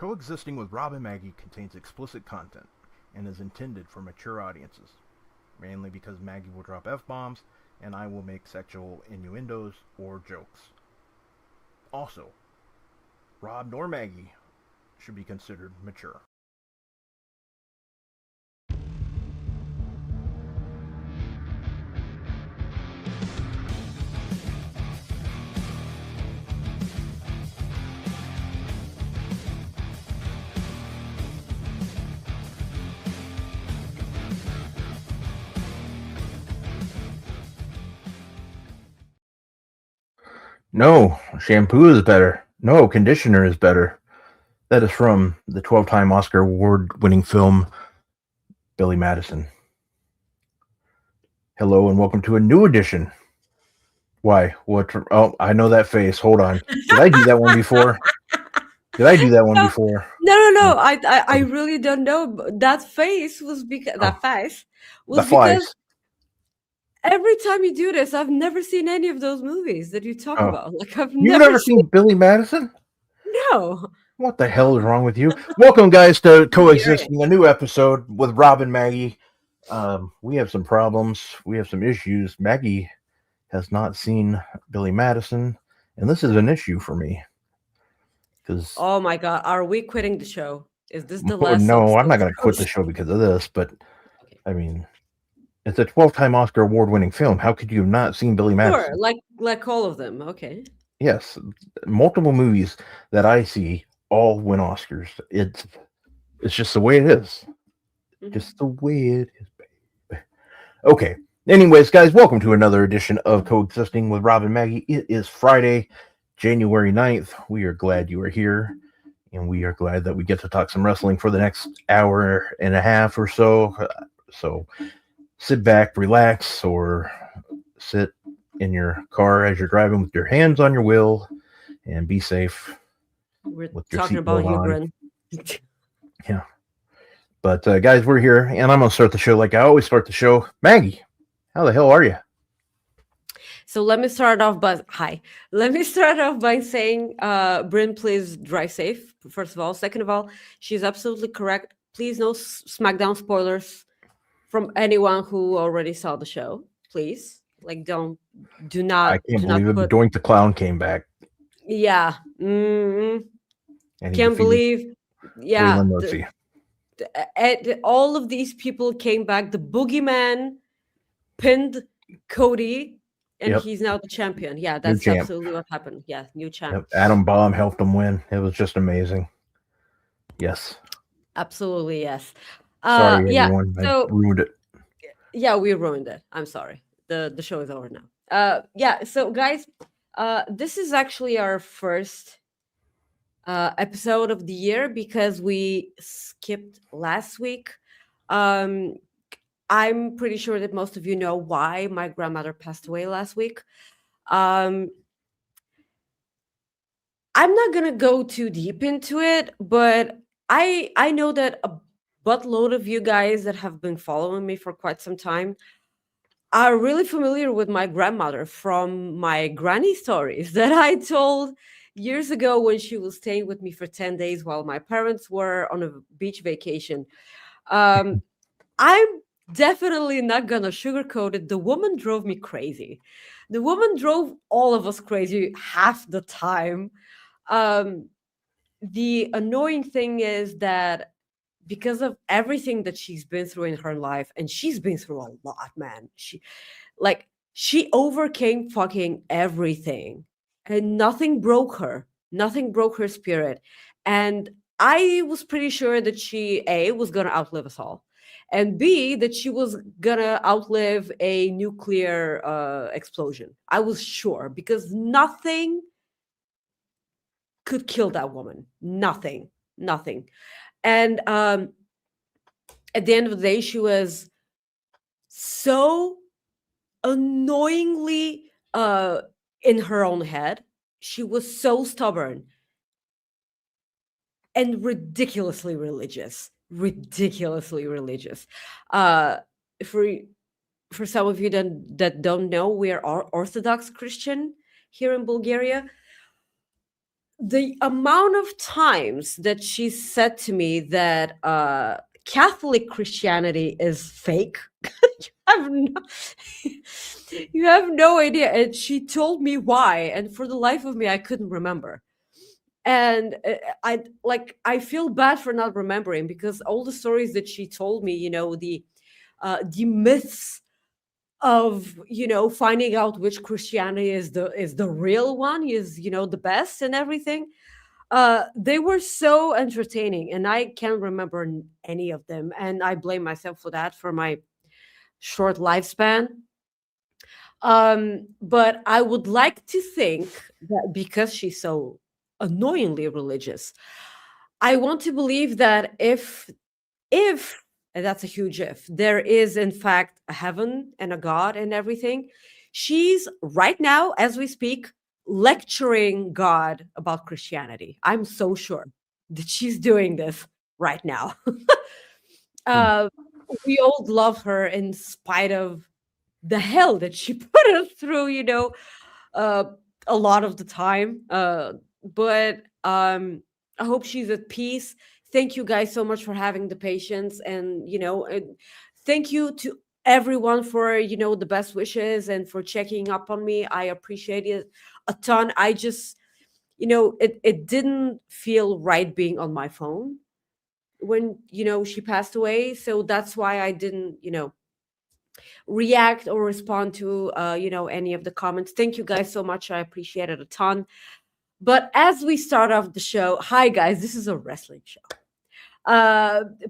Coexisting with Rob and Maggie contains explicit content and is intended for mature audiences, mainly because Maggie will drop F-bombs and I will make sexual innuendos or jokes. Also, Rob nor Maggie should be considered mature. No, shampoo is better. No, conditioner is better. That is from the 12-time Oscar award-winning film Billy Madison. Hello and welcome to a new edition. Why? What? Oh, I know that face. Hold on. Did I do that one before? No. I really don't know. That face was because because every time you do this, I've never seen any of those movies that you talk about. Like You've never seen Billy Madison? No. What the hell is wrong with you? Welcome, guys, to Coexisting, a new episode with Rob and Maggie. We have some problems. We have some issues. Maggie has not seen Billy Madison, and this is an issue for me. Oh my God, are we quitting the show? Is this the last? No, I'm not going to quit the show because of this, but okay. I mean, it's a 12-time Oscar award-winning film. How could you have not seen Billy Madison? Sure, like all of them. Okay. Yes, multiple movies that I see all win Oscars. It's just the way it is. Mm-hmm. Just the way it is, baby. Okay. Anyways, guys, welcome to another edition of Coexisting with Rob and Maggie. It is Friday, January 9th. We are glad you are here, and we are glad that we get to talk some wrestling for the next hour and a half or so. So sit back, relax, or sit in your car as you're driving with your hands on your wheel and be safe. We're talking about you, Bryn. Yeah. But guys, we're here, and I'm going to start the show like I always start the show. Maggie, how the hell are you? So let me start off by saying, Bryn, please drive safe, first of all. Second of all, she's absolutely correct. Please no SmackDown spoilers from anyone who already saw the show. Please. Like, do not. I can't believe it. Doink the Clown came back. Yeah. Can't believe. Yeah. All of these people came back. The Boogeyman pinned Cody, and he's now the champion. Yeah, that's absolutely what happened. Yeah, new champ. Yep. Adam Bomb helped him win. It was just amazing. Yes. Absolutely, yes. Sorry, everyone. I ruined it. Yeah, we ruined it. I'm sorry. The show is over now. So guys, this is actually our first episode of the year because we skipped last week. I'm pretty sure that most of you know why my grandmother passed away last week. I'm not gonna go too deep into it, but I know that a buttload of you guys that have been following me for quite some time are really familiar with my grandmother from my granny stories that I told years ago when she was staying with me for 10 days while my parents were on a beach vacation. I'm definitely not gonna sugarcoat it. The woman drove me crazy. The woman drove all of us crazy half the time. The annoying thing is that because of everything that she's been through in her life, and she's been through a lot, man. She overcame fucking everything, and nothing broke her. Nothing broke her spirit. And I was pretty sure that she, A, was going to outlive us all, and B, that she was going to outlive a nuclear explosion. I was sure, because nothing could kill that woman. Nothing. And at the end of the day, she was so annoyingly in her own head. She was so stubborn and ridiculously religious. For some of you that don't know, we are Orthodox Christian here in Bulgaria. the amount of times that she said to me that Catholic Christianity is fake. have no, you have no idea. And she told me why, and for the life of me, I couldn't remember. And I feel bad for not remembering, because all the stories that she told me, the myths of finding out which Christianity is the real one, is the best and everything. They were so entertaining, and I can't remember any of them, and I blame myself for that, for my short lifespan. But I would like to think that because she's so annoyingly religious, I want to believe that if and that's a huge if, there is in fact a heaven and a God and everything, she's right now, as we speak, lecturing God about Christianity. I'm so sure that she's doing this right now. uh, we all love her in spite of the hell that she put us through, uh, a lot of the time. But I hope she's at peace. Thank you guys so much for having the patience, and thank you to everyone for the best wishes and for checking up on me. I appreciate it a ton. I just it didn't feel right being on my phone when she passed away, so that's why I didn't react or respond to any of the comments. Thank you guys so much. I appreciate it a ton. But as we start off the show, hi guys, this is a wrestling show.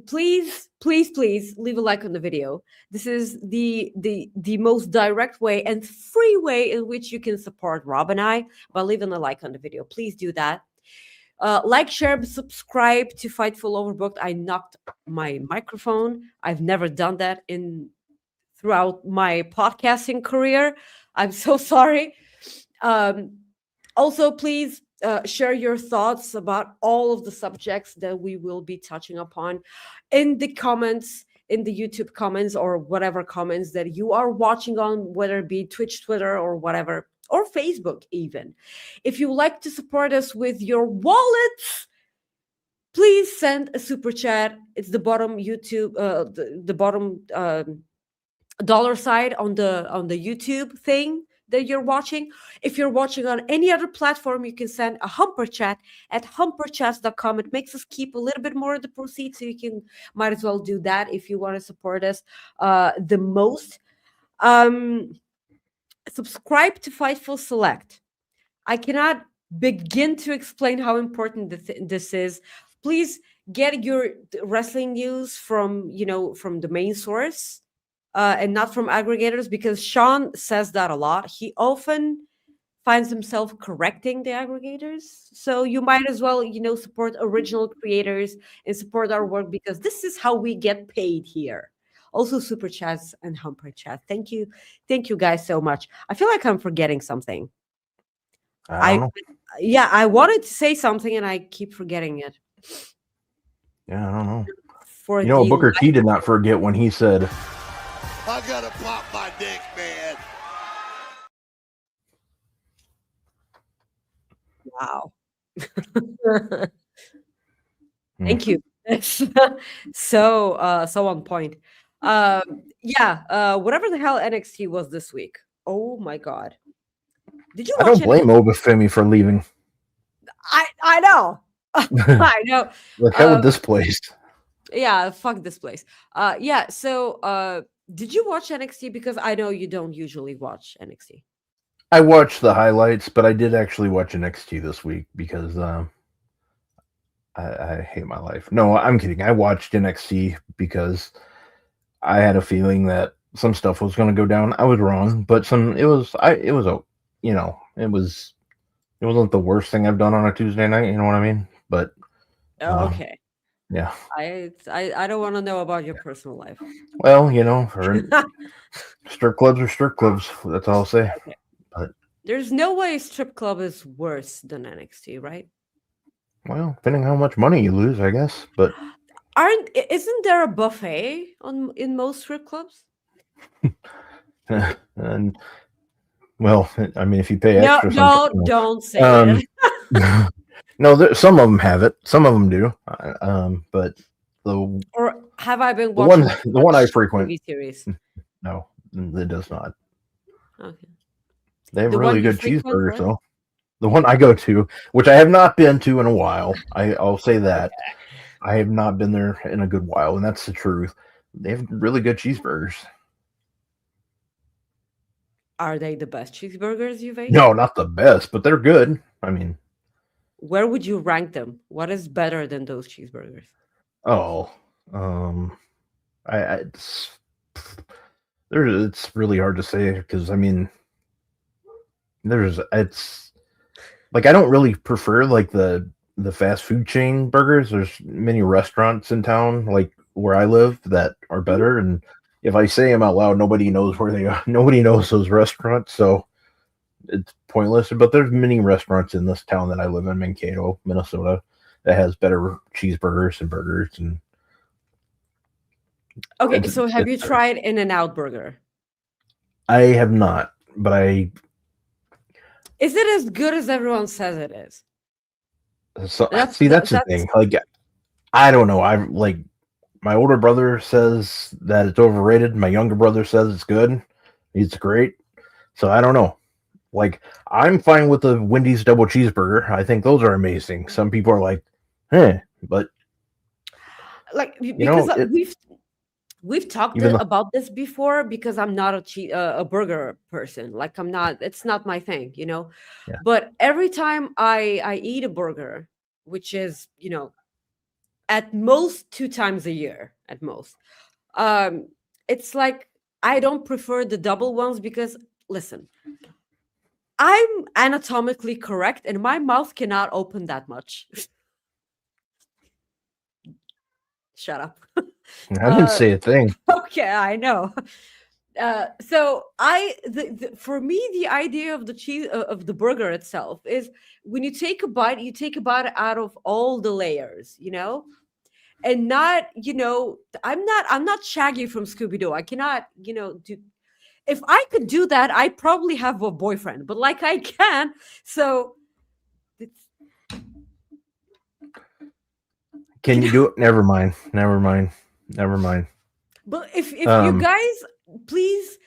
Please leave a like on the video. This is the most direct way and free way in which you can support Rob and I by leaving a like on the video. Please do that. Like, share, subscribe to Fightful Overbooked. I knocked my microphone. I've never done that throughout my podcasting career. I'm so sorry. Also, please share your thoughts about all of the subjects that we will be touching upon in the comments, in the YouTube comments, or whatever comments that you are watching on, whether it be Twitch, Twitter, or whatever, or Facebook even. If you like to support us with your wallets, please send a super chat. It's the bottom YouTube, the bottom dollar side on the YouTube thing that you're watching. If you're watching on any other platform, you can send a humper chat at humperchats.com. It makes us keep a little bit more of the proceeds, so you might as well do that if you want to support us the most. Subscribe to Fightful Select. I cannot begin to explain how important this is. Please get your wrestling news from the main source. And not from aggregators, because Sean says that a lot. He often finds himself correcting the aggregators. So you might as well, support original creators and support our work, because this is how we get paid here. Also, super chats and humper chat. Thank you guys so much. I feel like I'm forgetting something. I don't know. I wanted to say something and I keep forgetting it. Yeah, I don't know. Booker T did not forget when he said, I gotta pop my dick, man. Wow. Thank you. So on point. Whatever the hell NXT was this week. Oh my god. Did you watch I don't blame Oba Femi for leaving. I know. I know. Like, hell with this place. Yeah, fuck this place. So did you watch NXT? Because I know you don't usually watch NXT. I watched the highlights, but I did actually watch NXT this week because I hate my life. No, I'm kidding. I watched NXT because I had a feeling that some stuff was going to go down. I was wrong, but it wasn't the worst thing I've done on a Tuesday night. You know what I mean? But okay. Yeah. I don't want to know about your personal life. Well, strip clubs are strip clubs. That's all I'll say. Okay. But there's no way strip club is worse than NXT, right? Well, depending on how much money you lose, I guess. But isn't there a buffet in most strip clubs? And well, I mean, if you pay extra, don't say it. No, some of them have it. Some of them do. But the Or have I been the one watching too the one I much frequent, TV series? no, it does not. Okay. They have The one really you good frequent, cheeseburgers right? though. The one I go to, which I have not been to in a while, I'll say that I have not been there in a good while, and that's the truth. They have really good cheeseburgers. Are they the best cheeseburgers you've ate? No, not the best, but they're good. I mean, Where would you rank them? What is better than those cheeseburgers? oh, it's it's really hard to say because I mean, it's like I don't really prefer like the fast food chain burgers. There's many restaurants in town like where I live that are better, and if I say them out loud, nobody knows where they are. Nobody knows those restaurants, so it's pointless. But there's many restaurants in this town that I live in, Mankato, Minnesota, that has better cheeseburgers and burgers. And Okay, so have you it's tried In-N-Out Burger? I have not, but Is it as good as everyone says it is? so That's see that, that's the that's thing. Like I don't know. I like my older brother says that it's overrated. My younger brother says it's good. It's great. So I don't know. Like I'm fine with the Wendy's double cheeseburger. I think those are amazing. Some people are like, but like you because know, we've talked even though, about this before because I'm not a burger person. Like I'm not. It's not my thing, you know. yeah, But every time I eat a burger, which is at most 2 times a year, at most, it's like I don't prefer the double ones because listen, I'm anatomically correct and my mouth cannot open that much. Shut up. I didn't say a thing. Okay, I know. So for me the idea of the cheese of the burger itself is when you take a bite, you take a bite out of all the layers, and not I'm not Shaggy from Scooby-Doo. I cannot do. If I could do that, I probably have a boyfriend, but like I can. So it's, Can you do it? Never mind. Never mind. Never mind. but if you guys please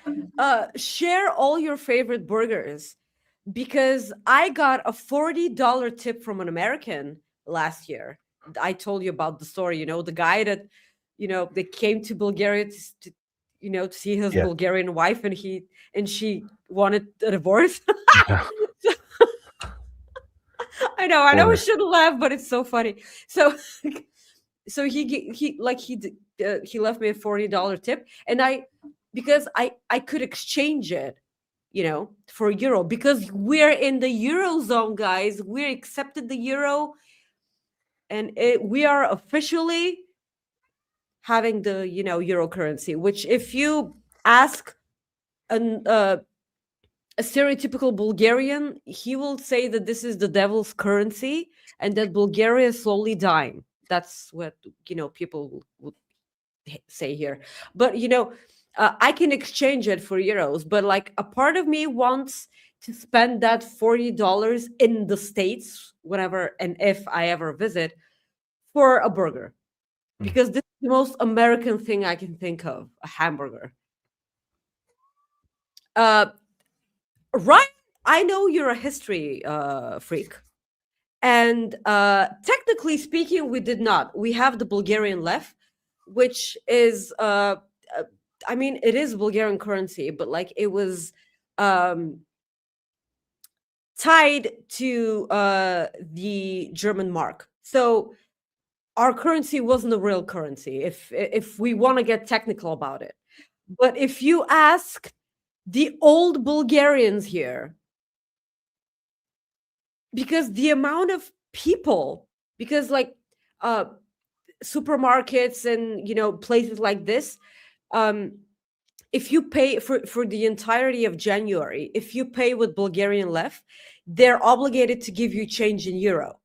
share all your favorite burgers, because I got a $40 tip from an American last year. I told you about the story, the guy that they came to Bulgaria to see his Yeah. Bulgarian wife, and she wanted a divorce. Yeah. I know I Boy. shouldn't laugh, but it's so funny. So he left me a $40 tip, and because I could exchange it, for euro, because we're in the Eurozone, guys. We accepted the euro, and we are officially having the euro currency. Which, if you ask a stereotypical Bulgarian, he will say that this is the devil's currency and that Bulgaria is slowly dying. That's what people would say here. But I can exchange it for euros, but like a part of me wants to spend that $40 in the States whenever and if I ever visit for a burger, because this is the most American thing I can think of, a hamburger. Ryan, I know you're a history freak. And technically speaking, we did not. We have the Bulgarian lev, which is, it is Bulgarian currency, but like it was tied to the German mark. So our currency wasn't a real currency, if we want to get technical about it. But if you ask the old Bulgarians here, because the amount of people, because like supermarkets and places like this, if you pay for the entirety of January, if you pay with Bulgarian lev, they're obligated to give you change in euro.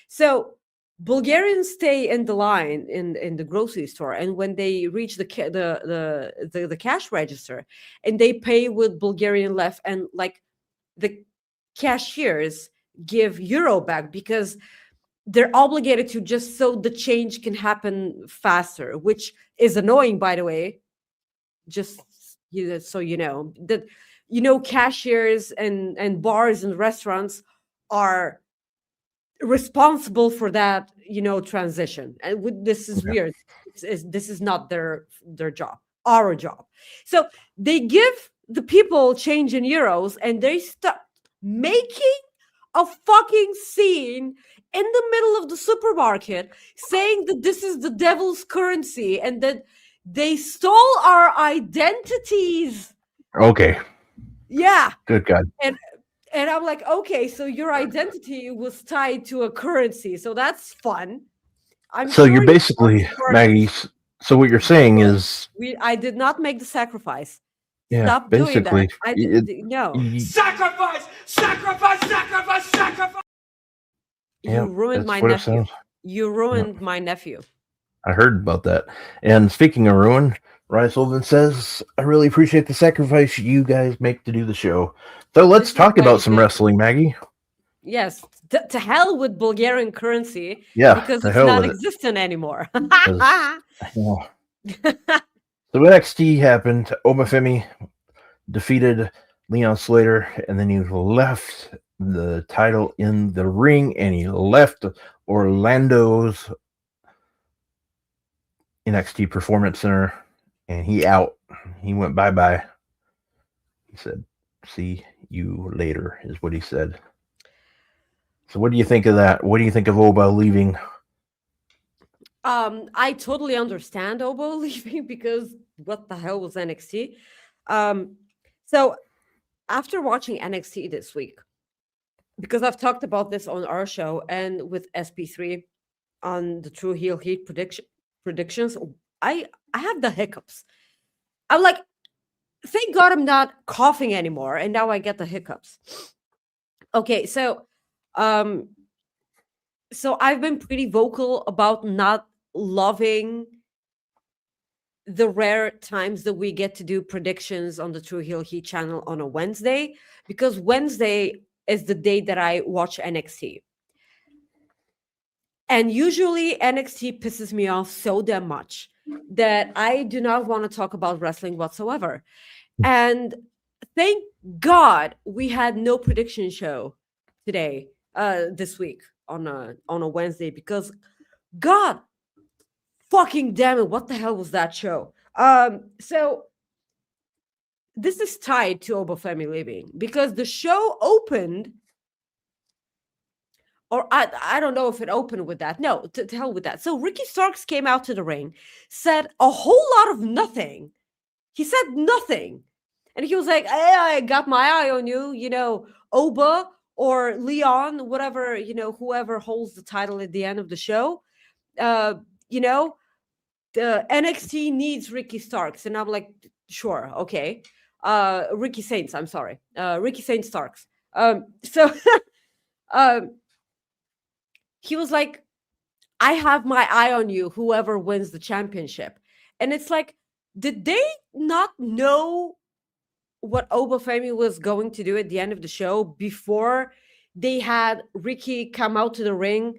So Bulgarians stay in the line in the grocery store, and when they reach the cash register and they pay with Bulgarian lev, and like the cashiers give euro back, because they're obligated to just so the change can happen faster, which is annoying, by the way. Just so you know that cashiers and bars and restaurants are responsible for that transition, and this is weird. This is not their job, our job. So they give the people change in euros, and they start making a fucking scene in the middle of the supermarket saying that this is the devil's currency and that they stole our identities. Okay. Yeah. Good God. And I'm like, okay, so your identity was tied to a currency, so that's fun. So you're basically, Maggie, so what you're saying is... I did not make the sacrifice. Yeah, Stop basically, doing that. No. Sacrifice! Sacrifice! Sacrifice! Sacrifice! You ruined my nephew. You ruined my nephew. I heard about that. And speaking of ruin, Ryan Sullivan says, I really appreciate the sacrifice you guys make to do the show. So let's talk about some wrestling, Maggie. Yes. To hell with Bulgarian currency. Yeah. Because it's not existent anymore. So NXT happened. Oba Femi defeated Leon Slater, and then he left the title in the ring, and he left Orlando's NXT Performance Center, and he out. He went bye-bye. He said, see you later, is what he said. So what do you think of that? What do you think of Oba leaving? I totally understand Oba leaving, because what the hell was NXT? So after watching NXT this week, because I've talked about this on our show and with SP3 on the True Heel Heat predictions, I have the hiccups. I'm like, thank God I'm not coughing anymore, and now I get the hiccups. Okay, so I've been pretty vocal about not loving the rare times that we get to do predictions on the True Heel Heat channel on a Wednesday, because Wednesday is the day that I watch NXT. And usually NXT pisses me off so damn much that I do not want to talk about wrestling whatsoever. And thank God we had no prediction show today, this week on a Wednesday, because God fucking damn it, what the hell was that show? So this is tied to Oba Femi leaving, because the show opened, or I don't know if it opened with that. No, to hell with that. So Ricky Starks came out to the ring, said a whole lot of nothing. He said nothing. And he was like, hey, I got my eye on you, Oba or Leon, whatever, whoever holds the title at the end of the show. The NXT needs Ricky Starks. And I'm like, sure, okay. Ricky Saints, I'm sorry. Ricky Saints Starks. He was like, I have my eye on you, whoever wins the championship. And it's like, did they not know what Oba Femi was going to do at the end of the show before they had Ricky come out to the ring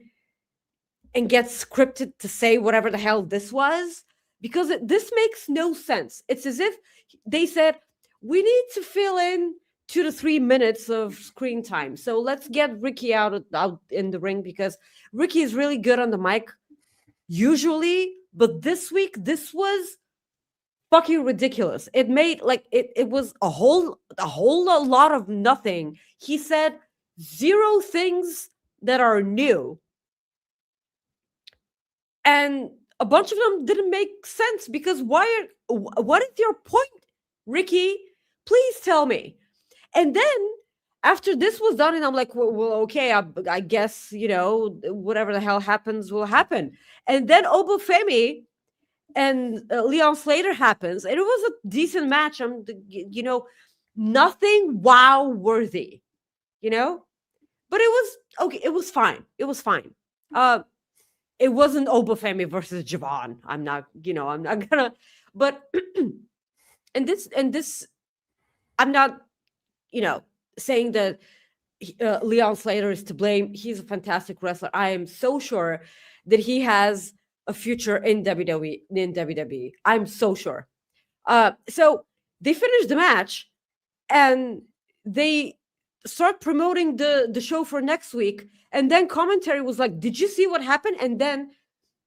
and get scripted to say whatever the hell this was? Because this makes no sense. It's as if they said, we need to fill in 2 to 3 minutes of screen time. So let's get Ricky out in the ring, because Ricky is really good on the mic usually, but this week, this was fucking ridiculous. It made it was a whole lot of nothing. He said 0 things that are new, and a bunch of them didn't make sense, because what is your point, Ricky? Please tell me. And then after this was done, and I'm like, well okay, I guess, whatever the hell happens will happen. And then Oba Femi and Leon Slater happens, and it was a decent match. Nothing wow worthy, but it was okay. It was fine. It was fine. It wasn't Oba Femi versus Javon. I'm not gonna. But and this, I'm not, saying that Leon Slater is to blame. He's a fantastic wrestler. I am so sure that he has a future in WWE. I'm so sure. So they finished the match and they start promoting the show for next week. And then commentary was like, did you see what happened? And then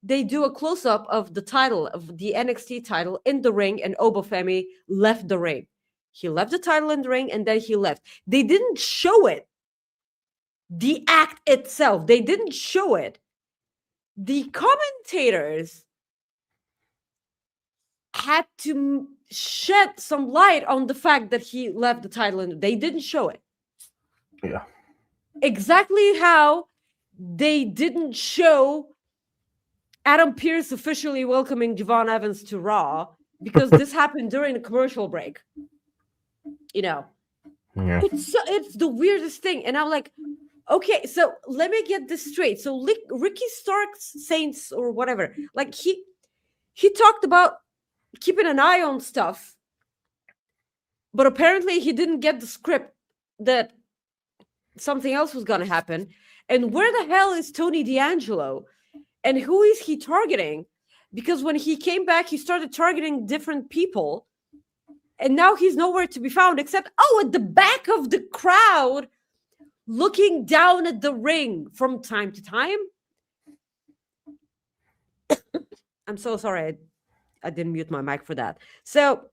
they do a close-up of the title, of the NXT title in the ring, and Oba Femi left the ring. He left the title in the ring and then he left. They didn't show it. The act itself, they didn't show it. The commentators had to shed some light on the fact that he left the title and they didn't show it. Yeah. Exactly how they didn't show Adam Pearce officially welcoming Javon Evans to Raw, because this happened during the commercial break. You know, Yeah. it's the weirdest thing. And I'm like, okay, so let me get this straight. So Ricky Stark's Saints or whatever, like he talked about keeping an eye on stuff, but apparently he didn't get the script that something else was going to happen. And where the hell is Tony D'Angelo? And who is he targeting? Because when he came back, he started targeting different people. And now he's nowhere to be found except, at the back of the crowd, looking down at the ring from time to time. I'm so sorry. I didn't mute my mic for that. So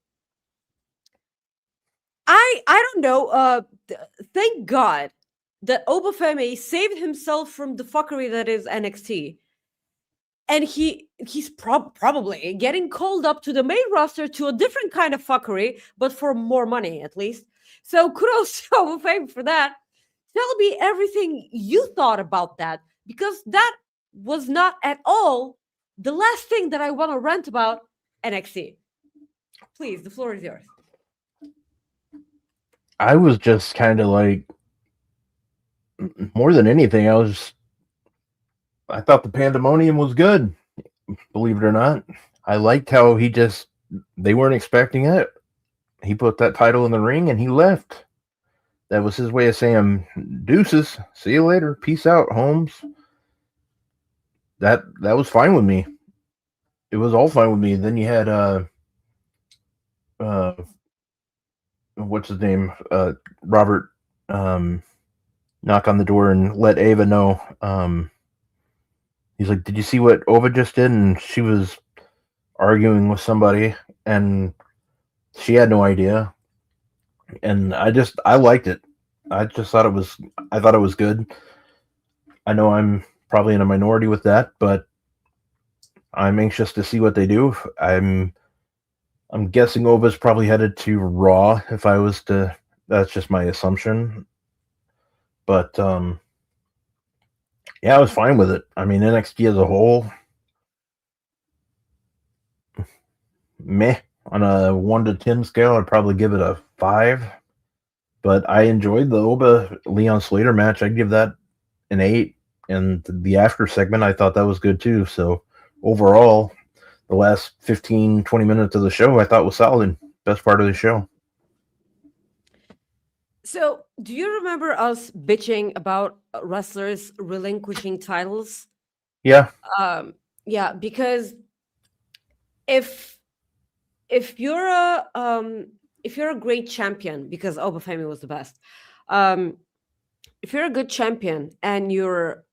I don't know. Thank God that Oba Femi saved himself from the fuckery that is NXT. And he's probably getting called up to the main roster to a different kind of fuckery, but for more money at least. So kudos to Oba Femi for that. Tell me everything you thought about that, because that was not at all the last thing that I want to rant about NXT. Please, the floor is yours. I was just kind of like, more than anything, I thought the pandemonium was good, believe it or not. I liked how they weren't expecting it. He put that title in the ring and he left. That was his way of saying, deuces, see you later, peace out, Holmes. That was fine with me. It was all fine with me. Then you had what's his name? Robert knock on the door and let Ava know. He's like, did you see what Ova just did? And she was arguing with somebody and she had no idea. And I liked it. I thought it was good. I know I'm probably in a minority with that, but I'm anxious to see what they do. I'm guessing Ova's probably headed to Raw that's just my assumption. But yeah, I was fine with it. I mean, NXT as a whole, meh. On a 1 to 10 scale, I'd probably give it a 5. But I enjoyed the Oba Leon Slater match. I'd give that an 8. And the after segment, I thought that was good too. So overall, the last 15, 20 minutes of the show, I thought was solid. Best part of the show. So, do you remember us bitching about wrestlers relinquishing titles? Yeah. Yeah, because if you're a great champion, because Oba Femi was the best, if you're a good champion and you're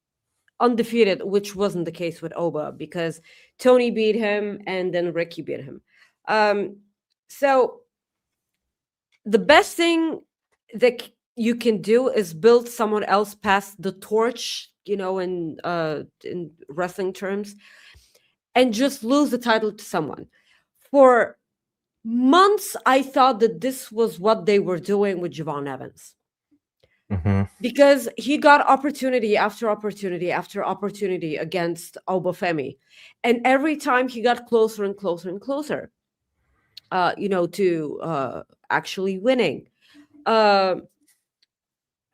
undefeated, which wasn't the case with Oba because Tony beat him and then Ricky beat him. So the best thing that you can do is build someone else past the torch, in wrestling terms, and just lose the title to someone. For months, I thought that this was what they were doing with Javon Evans. Mm-hmm. Because he got opportunity after opportunity after opportunity against Oba Femi. And every time he got closer and closer and closer, to actually winning.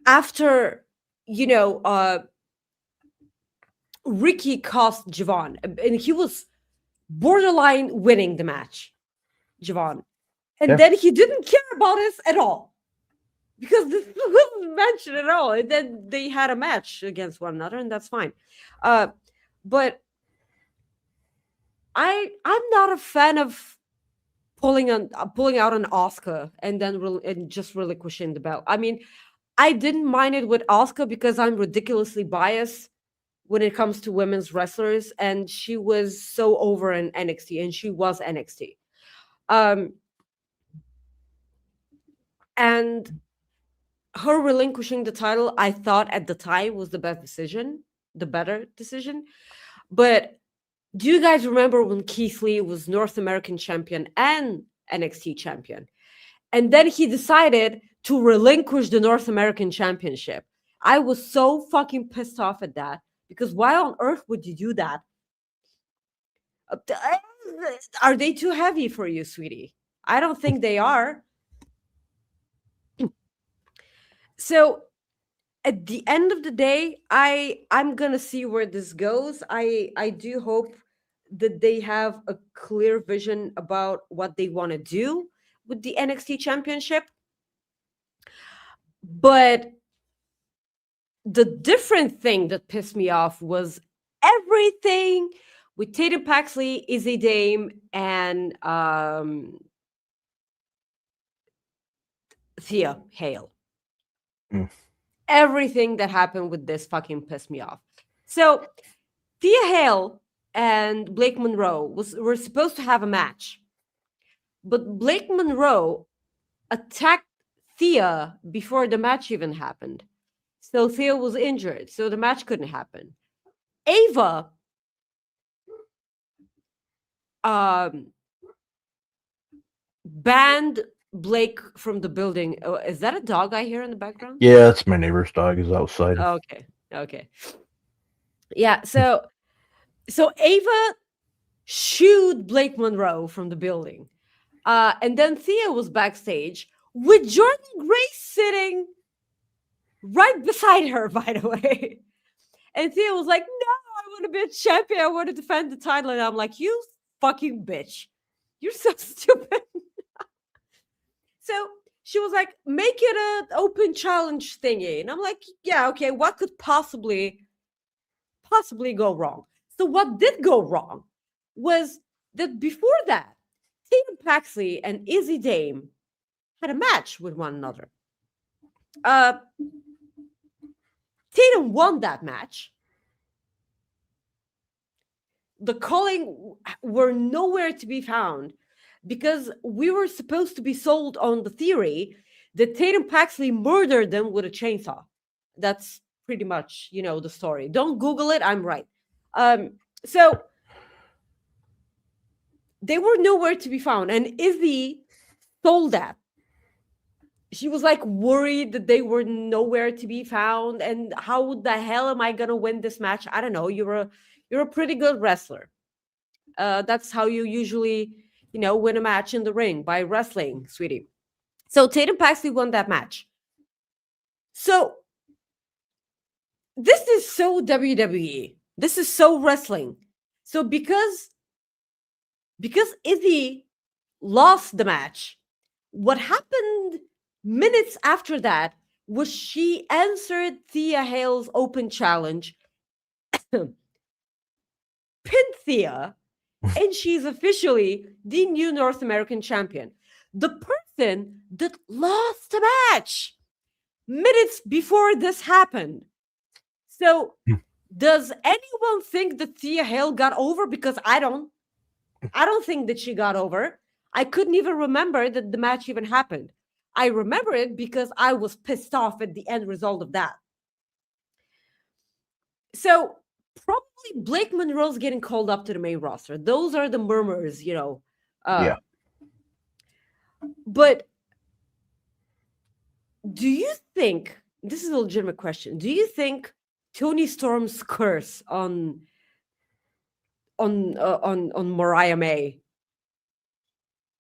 After, Ricky cost Javon, and he was borderline winning the match, Javon. And then he didn't care about us at all. because this wasn't mentioned at all. And then they had a match against one another, and that's fine. But I'm not a fan of pulling out an Asuka and then and just relinquishing the belt. I mean, I didn't mind it with Asuka because I'm ridiculously biased when it comes to women's wrestlers, and she was so over in NXT, and she was NXT. And her relinquishing the title, I thought at the time was the better decision. But do you guys remember when Keith Lee was North American champion and NXT champion? And then he decided to relinquish the North American championship. I was so fucking pissed off at that, because why on earth would you do that? Are they too heavy for you, sweetie? I don't think they are. So at the end of the day, I'm gonna see where this goes. I do hope that they have a clear vision about what they want to do with the NXT championship. But the different thing that pissed me off was everything with Tatum Paxley, Izzy Dame, and Thea Hale. Everything that happened with this fucking pissed me off. So Thea Hale and Blake Monroe were supposed to have a match, but Blake Monroe attacked Thea before the match even happened. So Thea was injured, so the match couldn't happen. Ava banned Blake from the building. Oh, is that a dog I hear in the background? Yeah, it's my neighbor's dog is outside. Okay. Yeah, so Ava shooed Blake Monroe from the building. And then Thea was backstage with Jordan Grace sitting right beside her, by the way. And Thea was like, no, I want to be a champion. I want to defend the title. And I'm like, you fucking bitch. You're so stupid. So she was like, make it an open challenge thingy. And I'm like, yeah, okay, what could possibly go wrong? So what did go wrong was that before that, Tatum Paxley and Izzy Dame had a match with one another. Tatum won that match. The calling were nowhere to be found because we were supposed to be sold on the theory that Tatum Paxley murdered them with a chainsaw. That's pretty much, the story. Don't Google it. I'm right. So they were nowhere to be found. And Izzy sold that. She was like worried that they were nowhere to be found. And how the hell am I going to win this match? I don't know. You're a pretty good wrestler. That's how you usually, win a match in the ring, by wrestling, sweetie. So Tatum Paxley won that match. So this is so WWE. This is so wrestling. So because Izzy lost the match, what happened minutes after that was she answered Thea Hale's open challenge, pinned Thea, and she's officially the new North American champion. The person that lost the match minutes before this happened. So does anyone think that Thea Hale got over? Because I don't think that she got over. I couldn't even remember that the match even happened. I remember it because I was pissed off at the end result of that. So probably Blake Monroe's getting called up to the main roster. Those are the murmurs, Yeah. But do you think, this is a legitimate question, do you think Tony Storm's curse on Mariah May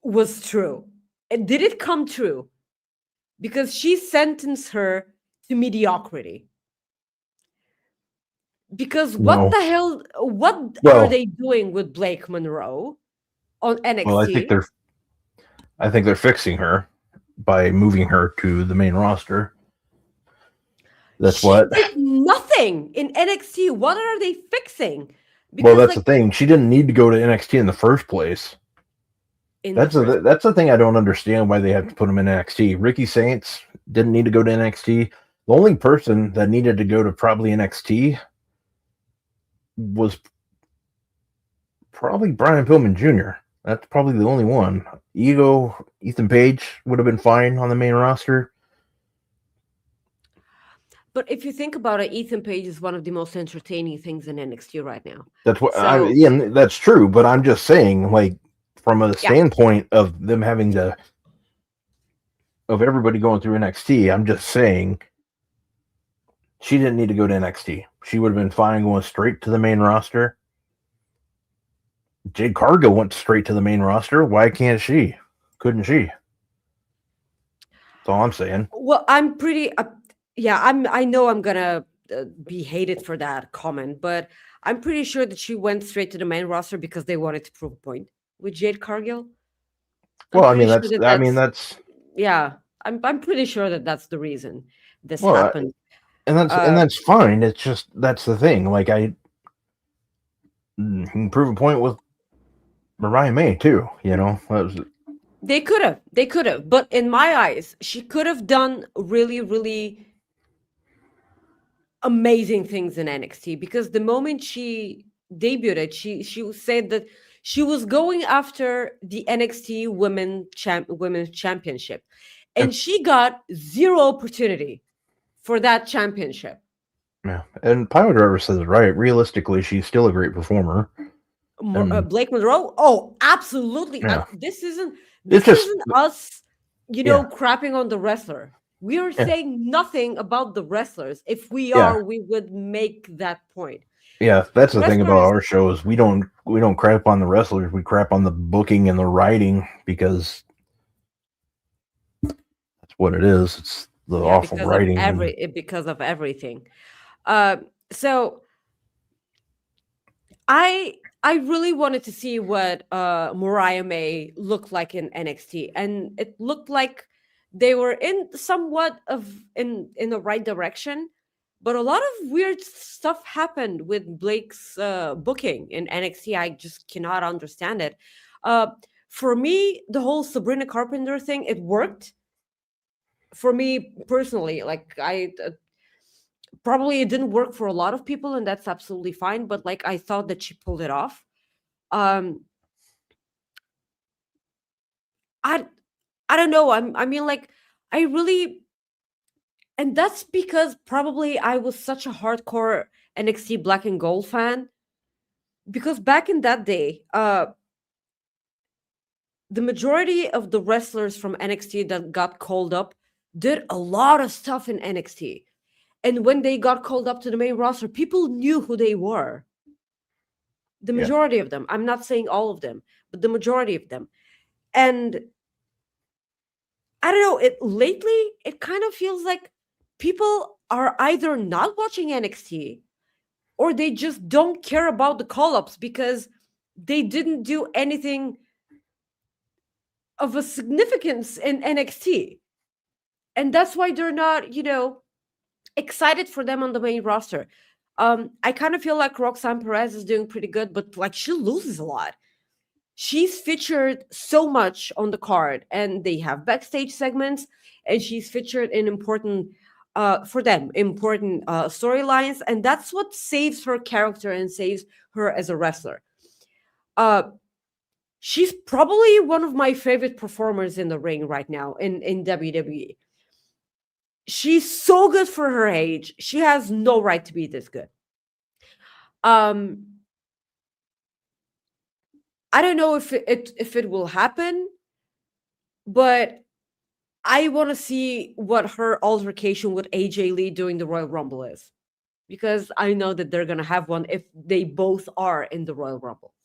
was true? And did it come true? Because she sentenced her to mediocrity. Because what the hell? What are they doing with Blake Monroe on NXT? Well, I think they're fixing her by moving her to the main roster. That's She what. did nothing in NXT. What are they fixing? Well, that's the thing. She didn't need to go to NXT in the first place. That's the thing I don't understand, why they have to put him in NXT. Ricky Saints didn't need to go to NXT. The only person that needed to go to probably NXT was probably Brian Pillman Jr. That's probably the only one. Ethan Page would have been fine on the main roster. But if you think about it, Ethan Page is one of the most entertaining things in NXT right now. That's what that's true. But I'm just saying, like, from a standpoint of them having to, of everybody going through NXT, I'm just saying she didn't need to go to NXT. She would have been fine going straight to the main roster. Jade Cargill went straight to the main roster. Why can't she? Couldn't she? That's all I'm saying. Well, I'm pretty. I know I'm gonna be hated for that comment, but I'm pretty sure that she went straight to the main roster because they wanted to prove a point with Jade Cargill. Well, I mean, that's yeah. I'm pretty sure that that's the reason this happened, and that's fine. It's just, that's the thing. Like, you can prove a point with Mariah May too. You know, they could have, but in my eyes, she could have done really, really amazing things in NXT, because the moment she debuted, she said that she was going after the NXT Women's Championship, and she got zero opportunity for that championship. Yeah, and Pilot Driver says it right. Realistically, she's still a great performer. Blake Monroe, oh, absolutely. Yeah. This isn't us, crapping on the wrestler. We are saying nothing about the wrestlers. If we are, we would make that point. Yeah, that's the thing about our show, is we don't crap on the wrestlers. We crap on the booking and the writing, because that's what it is. It's the awful writing. Because of everything. So I really wanted to see what Mariah May looked like in NXT, and it looked like they were in somewhat in the right direction, but a lot of weird stuff happened with Blake's booking in NXT. I just cannot understand it. For me, the whole Sabrina Carpenter thing, it worked. For me personally, like, probably it didn't work for a lot of people, and that's absolutely fine. But like, I thought that she pulled it off. I don't know. I mean, like, I really, and that's because probably I was such a hardcore NXT Black and Gold fan, because back in that day, the majority of the wrestlers from NXT that got called up did a lot of stuff in NXT. And when they got called up to the main roster, people knew who they were. The majority of them. I'm not saying all of them, but the majority of them. And I don't know, lately it kind of feels like people are either not watching NXT, or they just don't care about the call-ups because they didn't do anything of a significance in NXT. And that's why they're not, excited for them on the main roster. I kind of feel like Roxanne Perez is doing pretty good, but like, she loses a lot. She's featured so much on the card, and they have backstage segments, and she's featured in important storylines, and that's what saves her character and saves her as a wrestler. She's probably one of my favorite performers in the ring right now in WWE. She's so good for her age. She has no right to be this good. I don't know if it will happen, but I want to see what her altercation with AJ Lee during the Royal Rumble is, because I know that they're gonna have one if they both are in the Royal Rumble.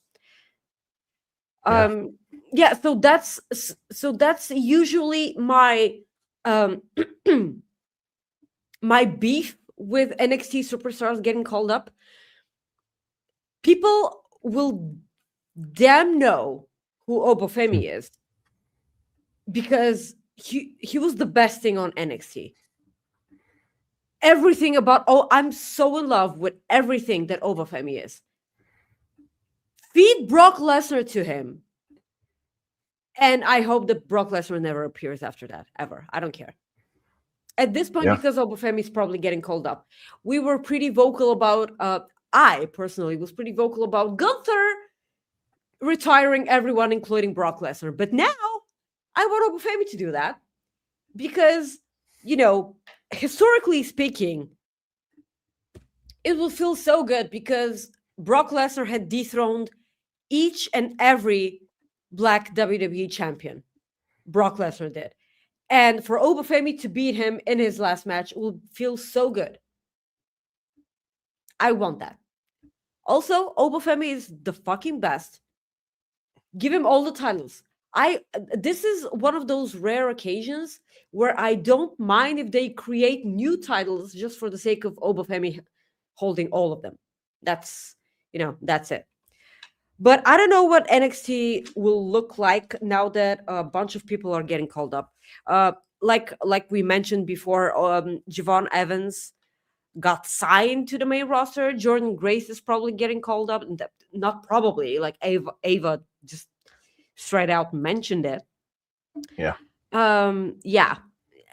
So that's usually my my beef with NXT superstars getting called up. People will damn know who Oba Femi is, because he was the best thing on NXT. Everything about I'm so in love with everything that Oba Femi is. Feed Brock Lesnar to him. And I hope that Brock Lesnar never appears after that, ever. I don't care. At this point, because Oba Femi is probably getting called up, we were pretty vocal about, I personally was pretty vocal about Gunther retiring everyone, including Brock Lesnar. But now, I want Oba Femi to do that. Because, historically speaking, it will feel so good because Brock Lesnar had dethroned each and every Black WWE champion. Brock Lesnar did. And for Oba Femi to beat him in his last match will feel so good. I want that. Also, Oba Femi is the fucking best. Give him all the titles. This is one of those rare occasions where I don't mind if they create new titles just for the sake of Oba Femi holding all of them. That's it. But I don't know what NXT will look like now that a bunch of people are getting called up. Like we mentioned before, Javon Evans got signed to the main roster. Jordan Grace is probably getting called up. Not probably, like Ava just straight out mentioned it. Yeah. Yeah.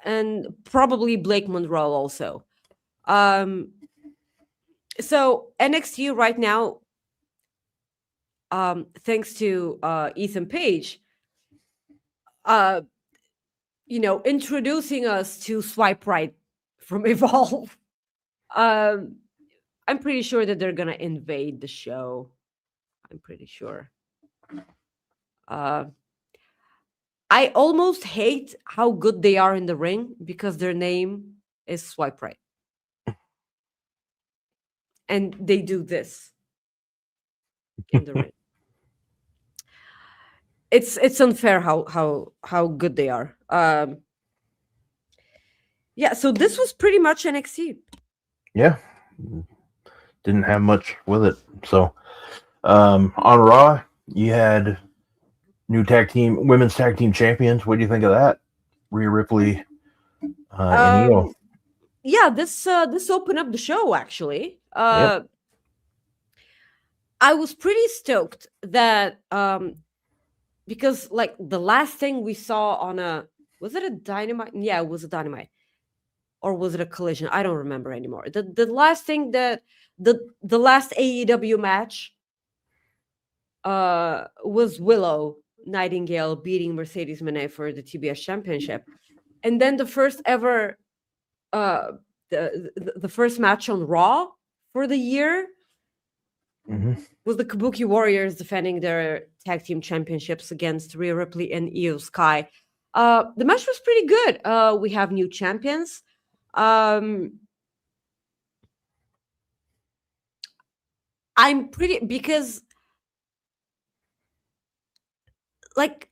And probably Blake Monroe also. So NXT right now, thanks to Ethan Page, introducing us to Swipe Right from Evolve. I'm pretty sure that they're gonna invade the show. I'm pretty sure. I almost hate how good they are in the ring because their name is Swipe Right. And they do this in the ring. It's unfair how good they are. Yeah, so this was pretty much NXT. Yeah. Didn't have much with it. So on Raw, you had new women's tag team champions. What do you think of that? Rhea Ripley and Io. Yeah, this opened up the show actually. Yep. I was pretty stoked that because like the last thing we saw on was it a Dynamite? Yeah, it was a Dynamite. Or was it a Collision? I don't remember anymore. The last thing that the last AEW match was Willow Nightingale beating Mercedes Moné for the TBS Championship. And then the first ever the first match on Raw for the year was the Kabuki Warriors defending their tag team championships against Rhea Ripley and Io Sky. The match was pretty good. We have new champions. I'm pretty because like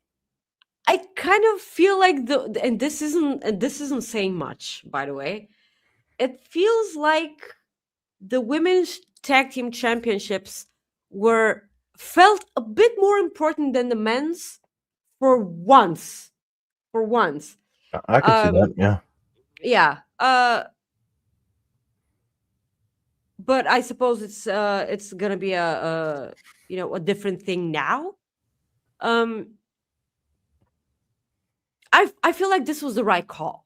I kind of feel like and this isn't saying much, by the way. It feels like the women's tag team championships felt a bit more important than the men's for once. I can see that, yeah. Yeah. But I suppose it's gonna be a different thing now. I feel like this was the right call.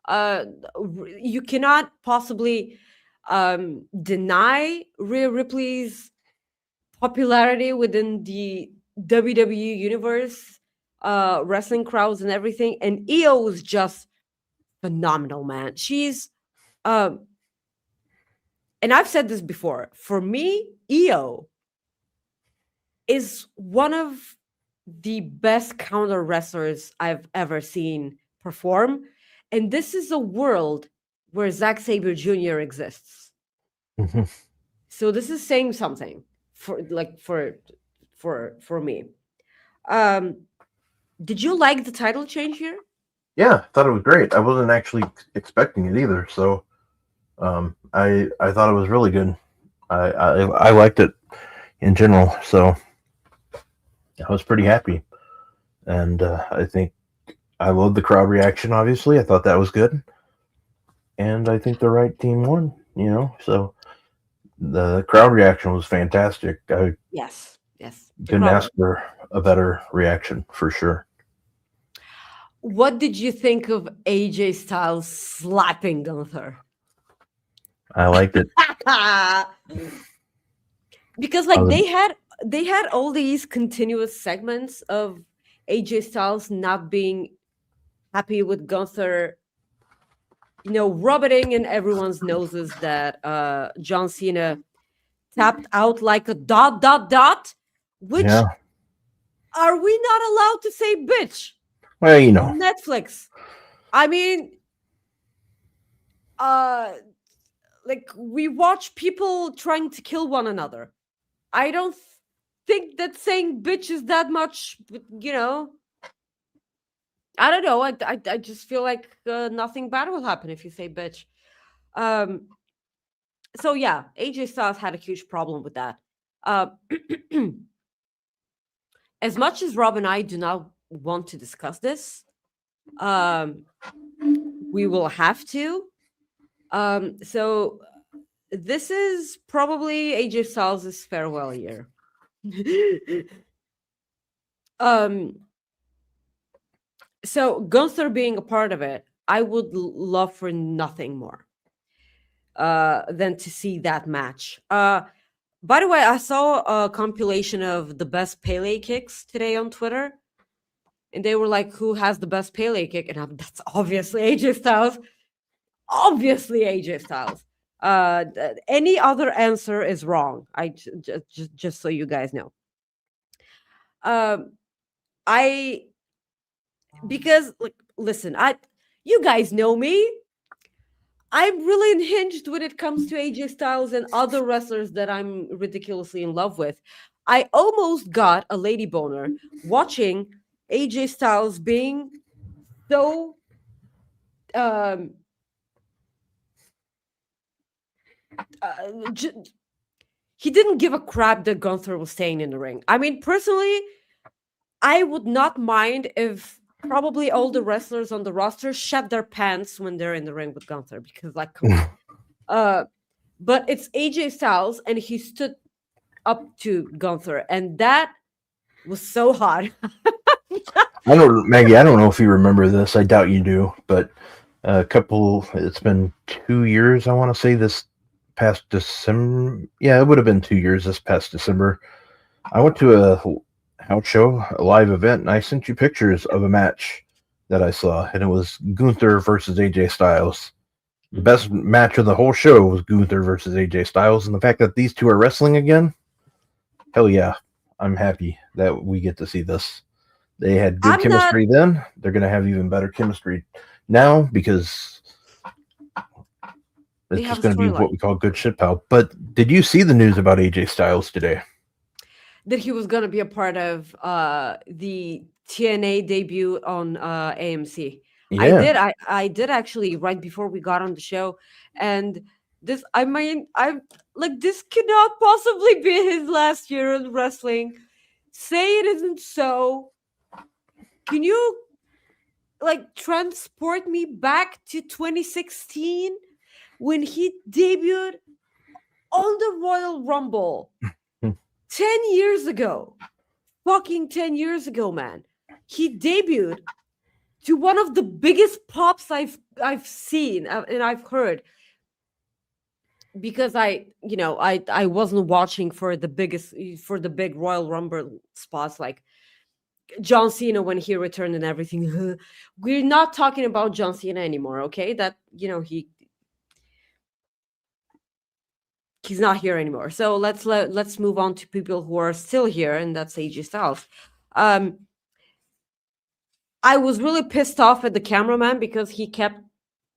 You cannot possibly deny Rhea Ripley's popularity within the WWE universe, wrestling crowds and everything. And Io is just phenomenal, man. She's and I've said this before. For me, Io is one of the best counter wrestlers I've ever seen perform. And this is a world where Zack Sabre Jr. exists. So this is saying something for me. Did you like the title change here? Yeah, I thought it was great. I wasn't actually expecting it either, so I thought it was really good. I liked it in general, so I was pretty happy. And I think I love the crowd reaction, obviously. I thought that was good. And I think the right team won, So the crowd reaction was fantastic. I Yes, yes. The couldn't crowd. ask for a better reaction for sure. What did you think of AJ Styles slapping Gunther? I liked it. Because like Um, they had all these continuous segments of AJ Styles not being happy with Gunther, rubbing in everyone's noses that John Cena tapped out like a ... Which Yeah. are we not allowed to say bitch Well, on Netflix? I mean, like we watch people trying to kill one another. I don't think that saying bitch is that much, I don't know. I just feel like nothing bad will happen if you say bitch. So yeah, AJ Styles had a huge problem with that. As much as Rob and I do not want to discuss this, we will have to. So this is probably AJ Styles' farewell year. So Gunther being a part of it, I would love for nothing more than to see that match. By the way, I saw a compilation of the best Pele kicks today on Twitter, and they were like, "Who has the best Pele kick?" And that's obviously AJ Styles. Obviously AJ Styles. Any other answer is wrong. Just so you guys know. Because like, listen, you guys know me. I'm really unhinged when it comes to AJ Styles and other wrestlers that I'm ridiculously in love with. I almost got a lady boner watching AJ Styles being so he didn't give a crap that Gunther was staying in the ring. I mean, personally, I would not mind if probably all the wrestlers on the roster shat their pants when they're in the ring with Gunther, because like, come on. But it's AJ Styles, and he stood up to Gunther, and that was so hot. Maggie, I don't know if you remember this. I doubt you do, but it's been 2 years, I want to say, this past December. Yeah, it would have been 2 years this past December. I went to a house show, a live event, and I sent you pictures of a match that I saw, and it was Gunther versus AJ Styles. The best match of the whole show was Gunther versus AJ Styles, and the fact that these two are wrestling again, hell yeah, I'm happy that we get to see this. They had good chemistry then. They're going to have even better chemistry now because it's just going to be what we call good shit pal. But did you see the news about AJ Styles today? That he was going to be a part of the TNA debut on AMC. Yeah. I did actually right before we got on the show, and this, I mean, I'm like, this cannot possibly be his last year in wrestling. Say it isn't so. Can you like transport me back to 2016 when he debuted on the Royal Rumble 10 years ago? Fucking 10 years ago, man. He debuted to one of the biggest pops I've seen and I've heard, because I wasn't watching for the big Royal Rumble spots like John Cena when he returned and everything. We're not talking about John Cena anymore, okay? That he's not here anymore. So let's move on to people who are still here, and that's AJ Styles. I was really pissed off at the cameraman because he kept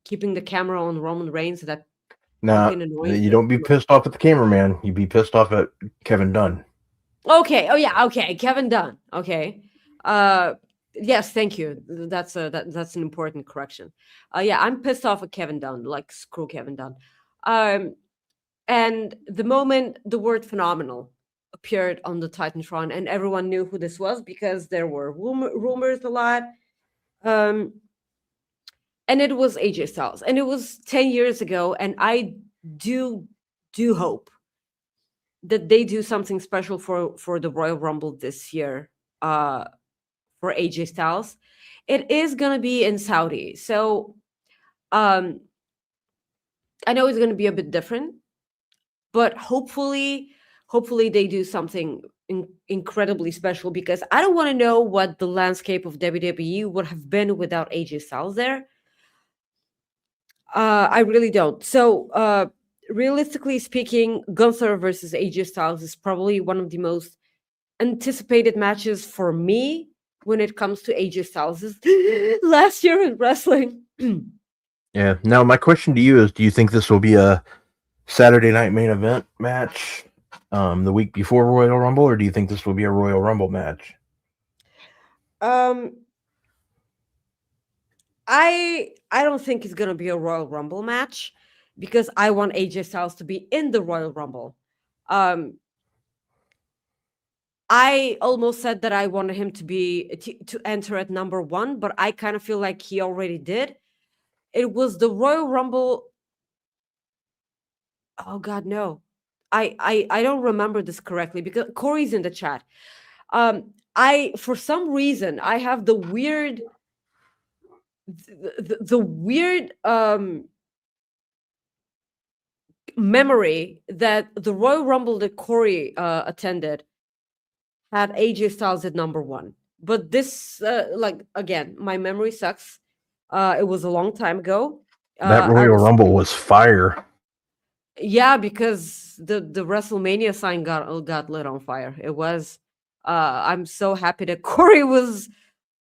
keeping the camera on Roman Reigns. That you don't be pissed off at the cameraman. You be pissed off at Kevin Dunn. Okay. Oh yeah. Okay. Kevin Dunn. Okay. Yes. Thank you. That's an important correction. Yeah, I'm pissed off at Kevin Dunn. Like, screw Kevin Dunn. And the moment the word phenomenal appeared on the Titantron, and everyone knew who this was because there were rumors a lot. And it was AJ Styles, and it was 10 years ago, and I do hope that they do something special for the Royal Rumble this year, for AJ Styles. It is gonna be in Saudi, so I know it's gonna be a bit different, but hopefully they do something incredibly special, because I don't want to know what the landscape of WWE would have been without AJ Styles there. I really don't. So realistically speaking, Gunther versus AJ Styles is probably one of the most anticipated matches for me when it comes to AJ Styles' last year in wrestling. Yeah. Now, my question to you is, do you think this will be a Saturday night main event match the week before Royal Rumble, or do you think this will be a Royal Rumble match? I don't think it's gonna be a Royal Rumble match, because I want AJ Styles to be in the Royal Rumble. I almost said that I wanted him to enter at number 1, but I kind of feel like he already did. It was the Royal Rumble. Oh God, no. I don't remember this correctly, because Corey's in the chat. For some reason I have the weird memory that the Royal Rumble that Corey attended had AJ Styles at number 1. But this, again, my memory sucks. It was a long time ago. That Royal Rumble was fire. Yeah, because the WrestleMania sign got lit on fire. It was. I'm so happy that Corey was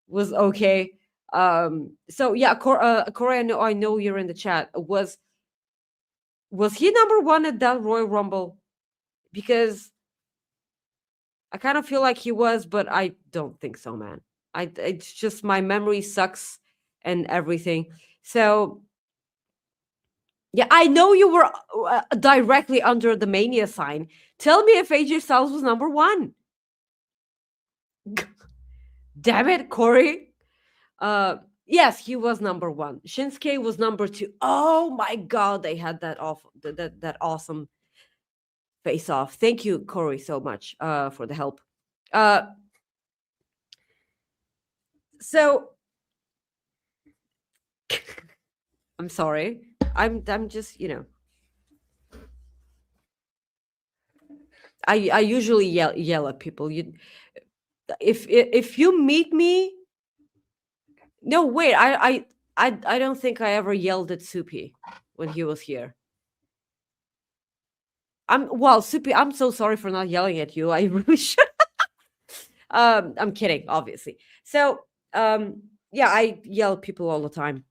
okay. So yeah, Corey, I know you're in the chat. Was he number 1 at that Royal Rumble? Because I kind of feel like he was, but I don't think so, man. It's just my memory sucks and everything. So yeah, I know you were directly under the Mania sign. Tell me if AJ Styles was number 1. Damn it, Corey. Yes, he was number 1. Shinsuke was number 2. Oh my God, they had that awesome face off. Thank you, Corey, so much for the help. So I'm sorry. I'm just, I usually yell at people. If you meet me, no, wait, I don't think I ever yelled at Soupy when he was here. Soupy, I'm so sorry for not yelling at you. I really should. I'm kidding, obviously. So yeah, I yell at people all the time,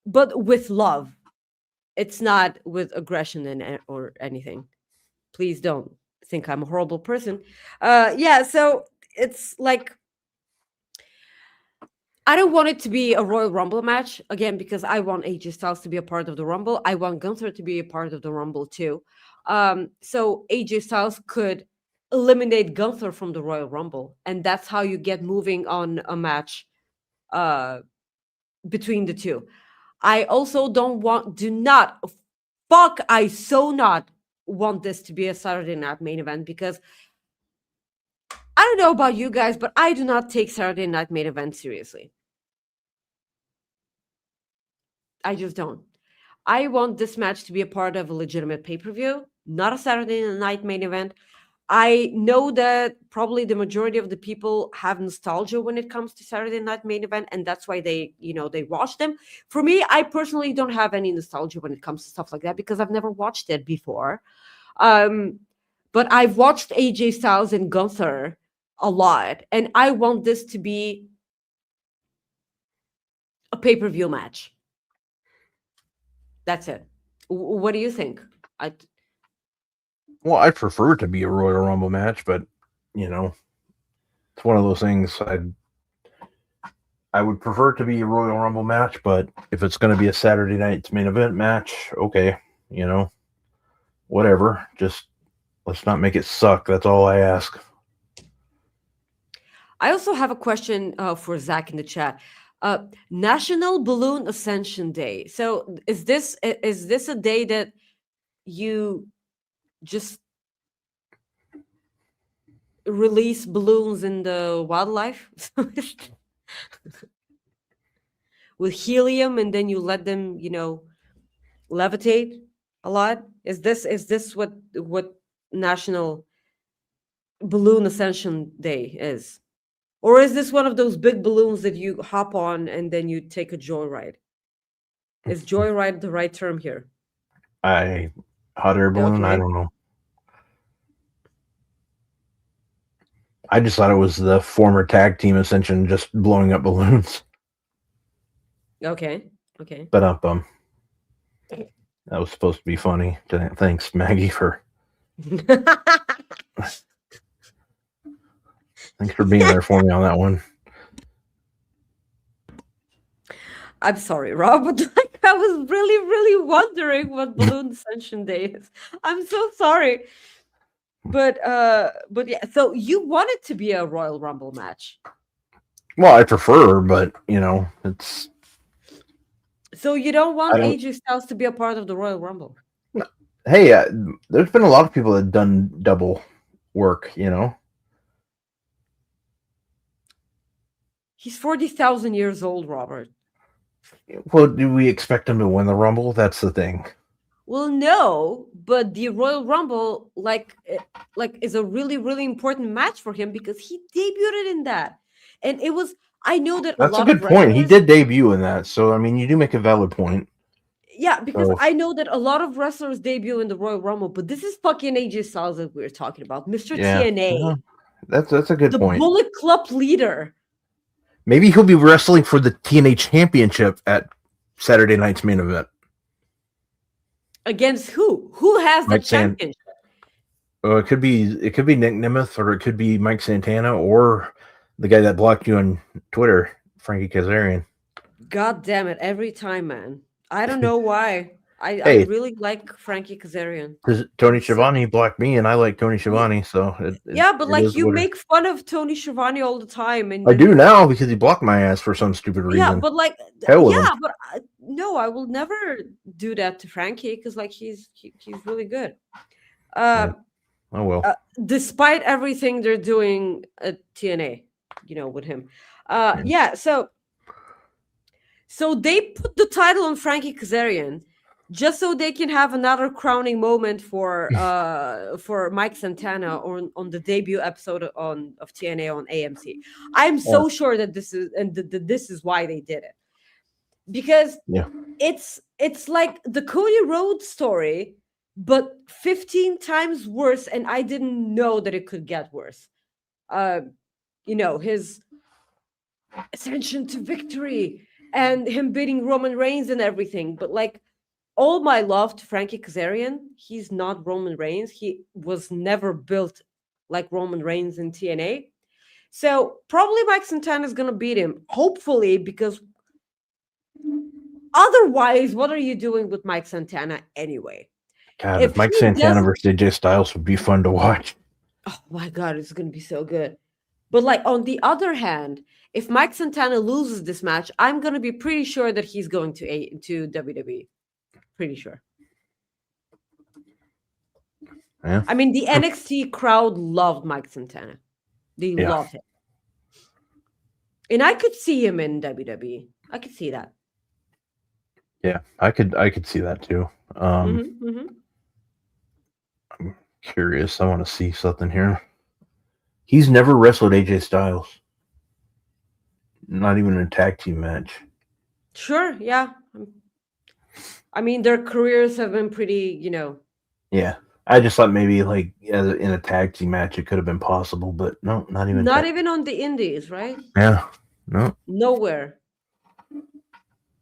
but with love. It's not with aggression or anything. Please don't think I'm a horrible person. Yeah, so it's like, I don't want it to be a Royal Rumble match, again, because I want AJ Styles to be a part of the Rumble. I want Gunther to be a part of the Rumble too. So AJ Styles could eliminate Gunther from the Royal Rumble, and that's how you get moving on a match between the two. I also I so not want this to be a Saturday night main event, because I don't know about you guys, but I do not take Saturday night main event seriously. I just don't. I want this match to be a part of a legitimate pay-per-view, not a Saturday night main event. I know that probably the majority of the people have nostalgia when it comes to Saturday night main event, and that's why they watch them. For me, I personally don't have any nostalgia when it comes to stuff like that, because I've never watched it before. But I've watched AJ Styles and Gunther a lot, and I want this to be a pay-per-view match. That's it. What do you think? Well, I prefer it to be a Royal Rumble match, but it's one of those things. I would prefer it to be a Royal Rumble match, but if it's going to be a Saturday night's main event match, okay, whatever. Just let's not make it suck. That's all I ask. I also have a question for Zach in the chat. National Balloon Ascension Day. So is this a day that you just release balloons in the wildlife with helium, and then you let them, levitate a lot? Is this what National Balloon Ascension Day is? Or is this one of those big balloons that you hop on and then you take a joyride? Is joyride the right term here? Hot air balloon? I Okay. don't know. I just thought it was the former tag team Ascension just blowing up balloons. Okay. But that was supposed to be funny. Thanks, Maggie, thanks for being there for me on that one. I'm sorry, Rob, but I was really, really wondering what Balloon Ascension Day is. I'm so sorry. But yeah, so you want it to be a Royal Rumble match. Well, I prefer, but it's. So you don't want AJ Styles to be a part of the Royal Rumble? Hey, there's been a lot of people that have done double work, He's 40,000 years old, Robert. Well, do we expect him to win the Rumble? That's the thing. Well, no, but the Royal Rumble, is a really, really important match for him because he debuted in that, and it was. I know that That's a lot a good of point. He wrestlers- did debut in that, so I mean, you do make a valid point. Yeah, because So- I know that a lot of wrestlers debut in the Royal Rumble, but this is fucking AJ Styles that we're talking about, Mr. Yeah. TNA, That's a good the point. Bullet Club leader. Maybe he'll be wrestling for the TNA Championship at Saturday night's main event. Against who? Who has the Mike championship? It could be Nick Nemeth, or it could be Mike Santana, or the guy that blocked you on Twitter, Frankie Kazarian. God damn it! Every time, man. I don't know why. I Hey. really like Frankie Kazarian. Because Tony Schiavone blocked me, and I like Tony Schiavone, so you make fun of Tony Schiavone all the time, and I do now because he blocked my ass for some stupid reason. yeah, but Hell with him. no, I will never do that to Frankie because he's really good. Oh well. Despite everything they're doing at TNA, with him. So they put the title on Frankie Kazarian just so they can have another crowning moment for Mike Santana on the debut episode of TNA on AMC. I'm so sure that this is why they did it, because it's like the Cody Rhodes story, but 15 times worse, and I didn't know that it could get worse. His ascension to victory and him beating Roman Reigns and everything, but all my love to Frankie Kazarian, he's not Roman Reigns. He was never built like Roman Reigns in TNA. So probably Mike Santana is going to beat him, hopefully, because otherwise, what are you doing with Mike Santana anyway? God, if Mike Santana versus AJ Styles would be fun to watch. Oh my God, it's going to be so good. But on the other hand, if Mike Santana loses this match, I'm going to be pretty sure that he's going to WWE. Pretty sure. Yeah. I mean, the NXT crowd loved Mike Santana. They loved him. And I could see him in WWE. I could see that. Yeah, I could see that too. I'm curious. I want to see something here. He's never wrestled AJ Styles. Not even in a tag team match. Sure, yeah. I mean, their careers have been pretty, Yeah, I just thought maybe in a tag team match it could have been possible, but no, not even. Not even on the indies, right? Yeah, no. Nowhere.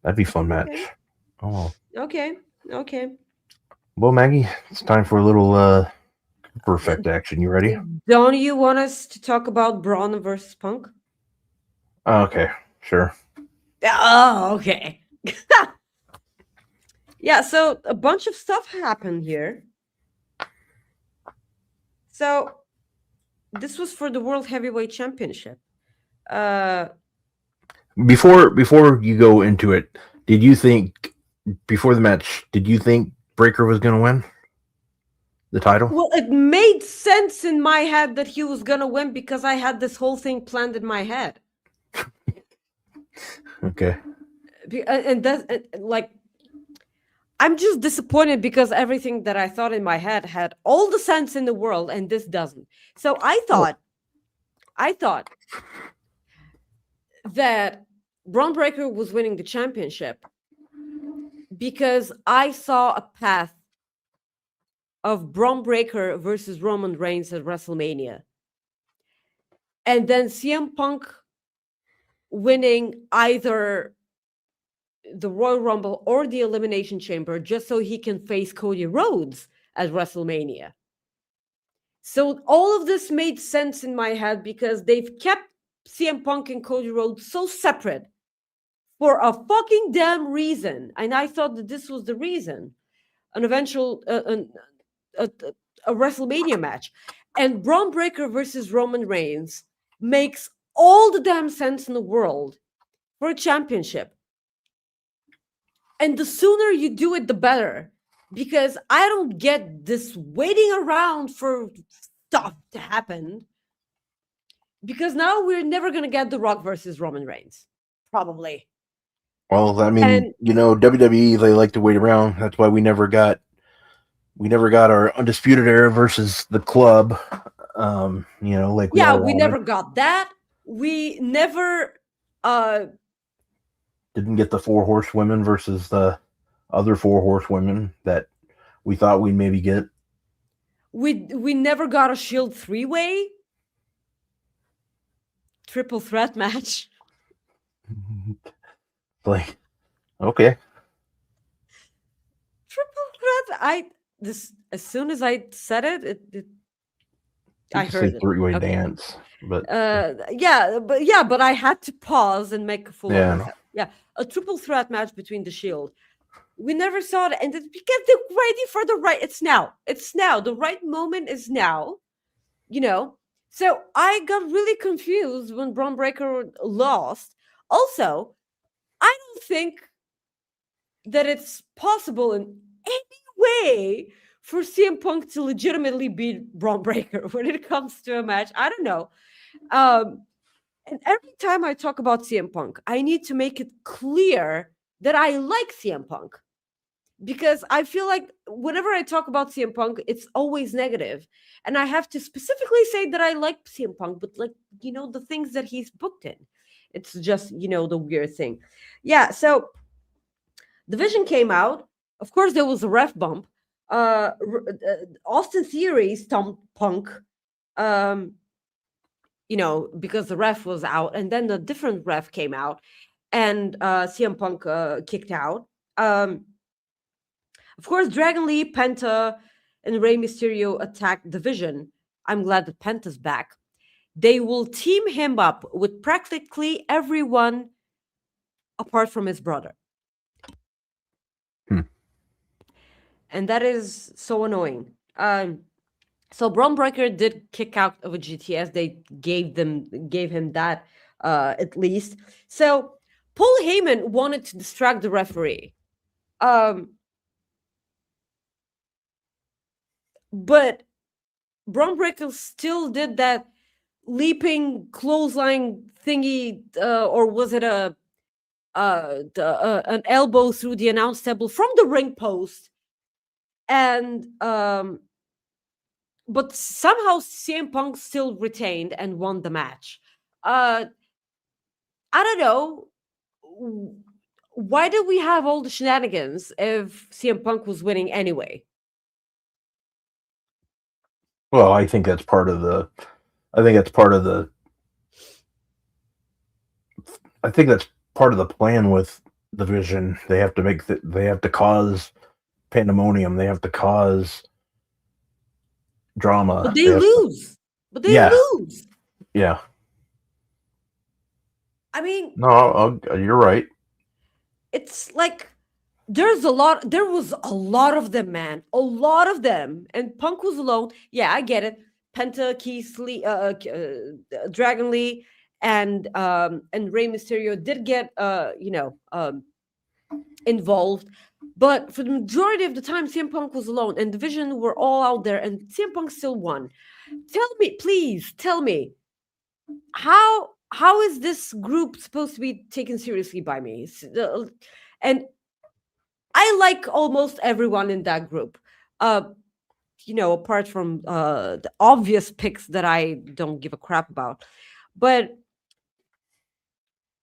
That'd be a fun match. Okay. Oh. Okay. Well, Maggie, it's time for a little perfect action. You ready? Don't you want us to talk about Braun versus Punk? Okay, sure. Oh, okay. Yeah, so a bunch of stuff happened here. So this was for the World Heavyweight Championship. I Before you go into it, did you think before the match? Did you think Breaker was going to win the title? Well, it made sense in my head that he was gonna win because I had this whole thing planned in my head. Okay. And that's like, I'm just disappointed because everything that I thought in my head had all the sense in the world, and this doesn't. So I thought that Braun Breaker was winning the championship because I saw a path of Braun Breaker versus Roman Reigns at WrestleMania, and then CM Punk winning either the Royal Rumble or the Elimination Chamber just so he can face Cody Rhodes at WrestleMania. So all of this made sense in my head because they've kept CM Punk and Cody Rhodes so separate for a fucking damn reason. And I thought that this was the reason. An eventual a WrestleMania match. And Braun Breaker versus Roman Reigns makes all the damn sense in the world for a championship. And the sooner you do it, the better. Because I don't get this waiting around for stuff to happen. Because now we're never going to get The Rock versus Roman Reigns. Probably. Well, I mean, WWE, they like to wait around. That's why we never got our Undisputed Era versus the Club. We never got that. We never didn't get the 4 horsewomen versus the other 4 horsewomen that we thought we'd maybe get. We never got a Shield 3-way triple threat match. Like, okay. Triple threat. As soon as I said it I heard it. 3-way dance, but but I had to pause and make a full. Yeah, a triple threat match between the Shield. We never saw it, and it's because they're ready for the right. It's now. The right moment is now. So I got really confused when Braun Breaker lost. Also, I don't think that it's possible in any way for CM Punk to legitimately beat Braun Breaker when it comes to a match. I don't know. And every time I talk about CM Punk, I need to make it clear that I like CM Punk. Because I feel like whenever I talk about CM Punk, it's always negative. And I have to specifically say that I like CM Punk, but the things that he's booked in. It's just, the weird thing. Yeah, so Division came out. Of course, there was a ref bump. Austin Theory stumped Punk, because the ref was out. And then the different ref came out and CM Punk kicked out. Of course, Dragon Lee, Penta, and Rey Mysterio attacked Division. I'm glad that Penta's back. They will team him up with practically everyone apart from his brother. And that is so annoying. So Braun Breaker did kick out of a GTS. They gave him that at least. So Paul Heyman wanted to distract the referee. But Braun Breaker still did that leaping clothesline thingy, or was it an elbow through the announce table from the ring post? And but somehow CM Punk still retained and won the match. I don't know. Why did we have all the shenanigans if CM Punk was winning anyway? Well, I think that's part of the plan with Division. They have to cause pandemonium. They have to cause drama. But they lose. Lose. Yeah. I mean, no, you're right. It's like there was a lot of them, man. A lot of them. And Punk was alone. Yeah, I get it. Penta, Keith Lee, Dragon Lee, and Rey Mysterio did get involved, but for the majority of the time CM Punk was alone and Division were all out there and CM Punk still won. Please tell me, how is this group supposed to be taken seriously by me? And I like almost everyone in that group, apart from the obvious picks that I don't give a crap about. But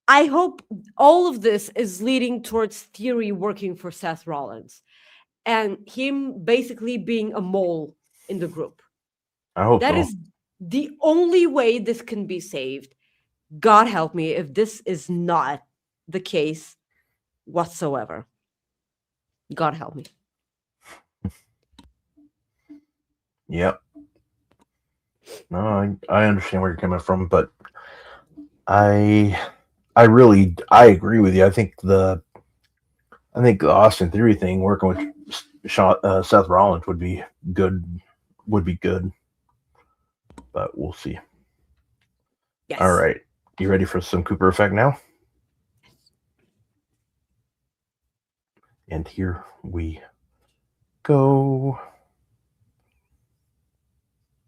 I hope all of this is leading towards Theory working for Seth Rollins and him basically being a mole in the group. I hope That so. is the only way this can be saved. God help me if this is not the case whatsoever. God help me. Yep. No, I understand where you're coming from, but I agree with you. I think the Austin Theory thing working with Seth Rollins would be good. But we'll see. Yes. All right. You ready for some Cooper Effect now? And here we go.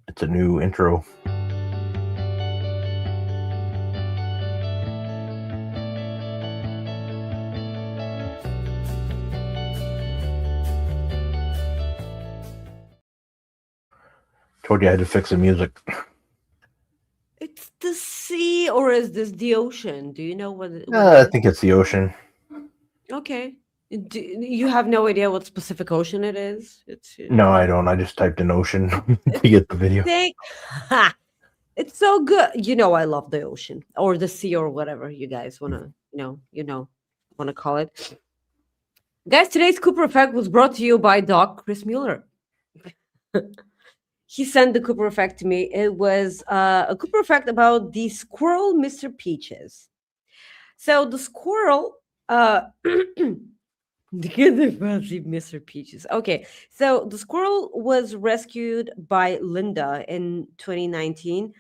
It's a new intro. Told you I had to fix the music. It's the sea, or is this the ocean? Do you know what it I is? think it's the ocean. Okay. You have no idea what specific ocean it is? No, I don't. I just typed in ocean to get the video. It's so good. I love the ocean or the sea or whatever you guys want to call it. Guys, today's Cooper Effect was brought to you by Doc Chris Mueller. He sent the Cooper Effect to me. It was a Cooper Effect about the squirrel, Mr. Peaches. So the squirrel, Mr. Peaches. Okay, so the squirrel was rescued by Linda in 2019.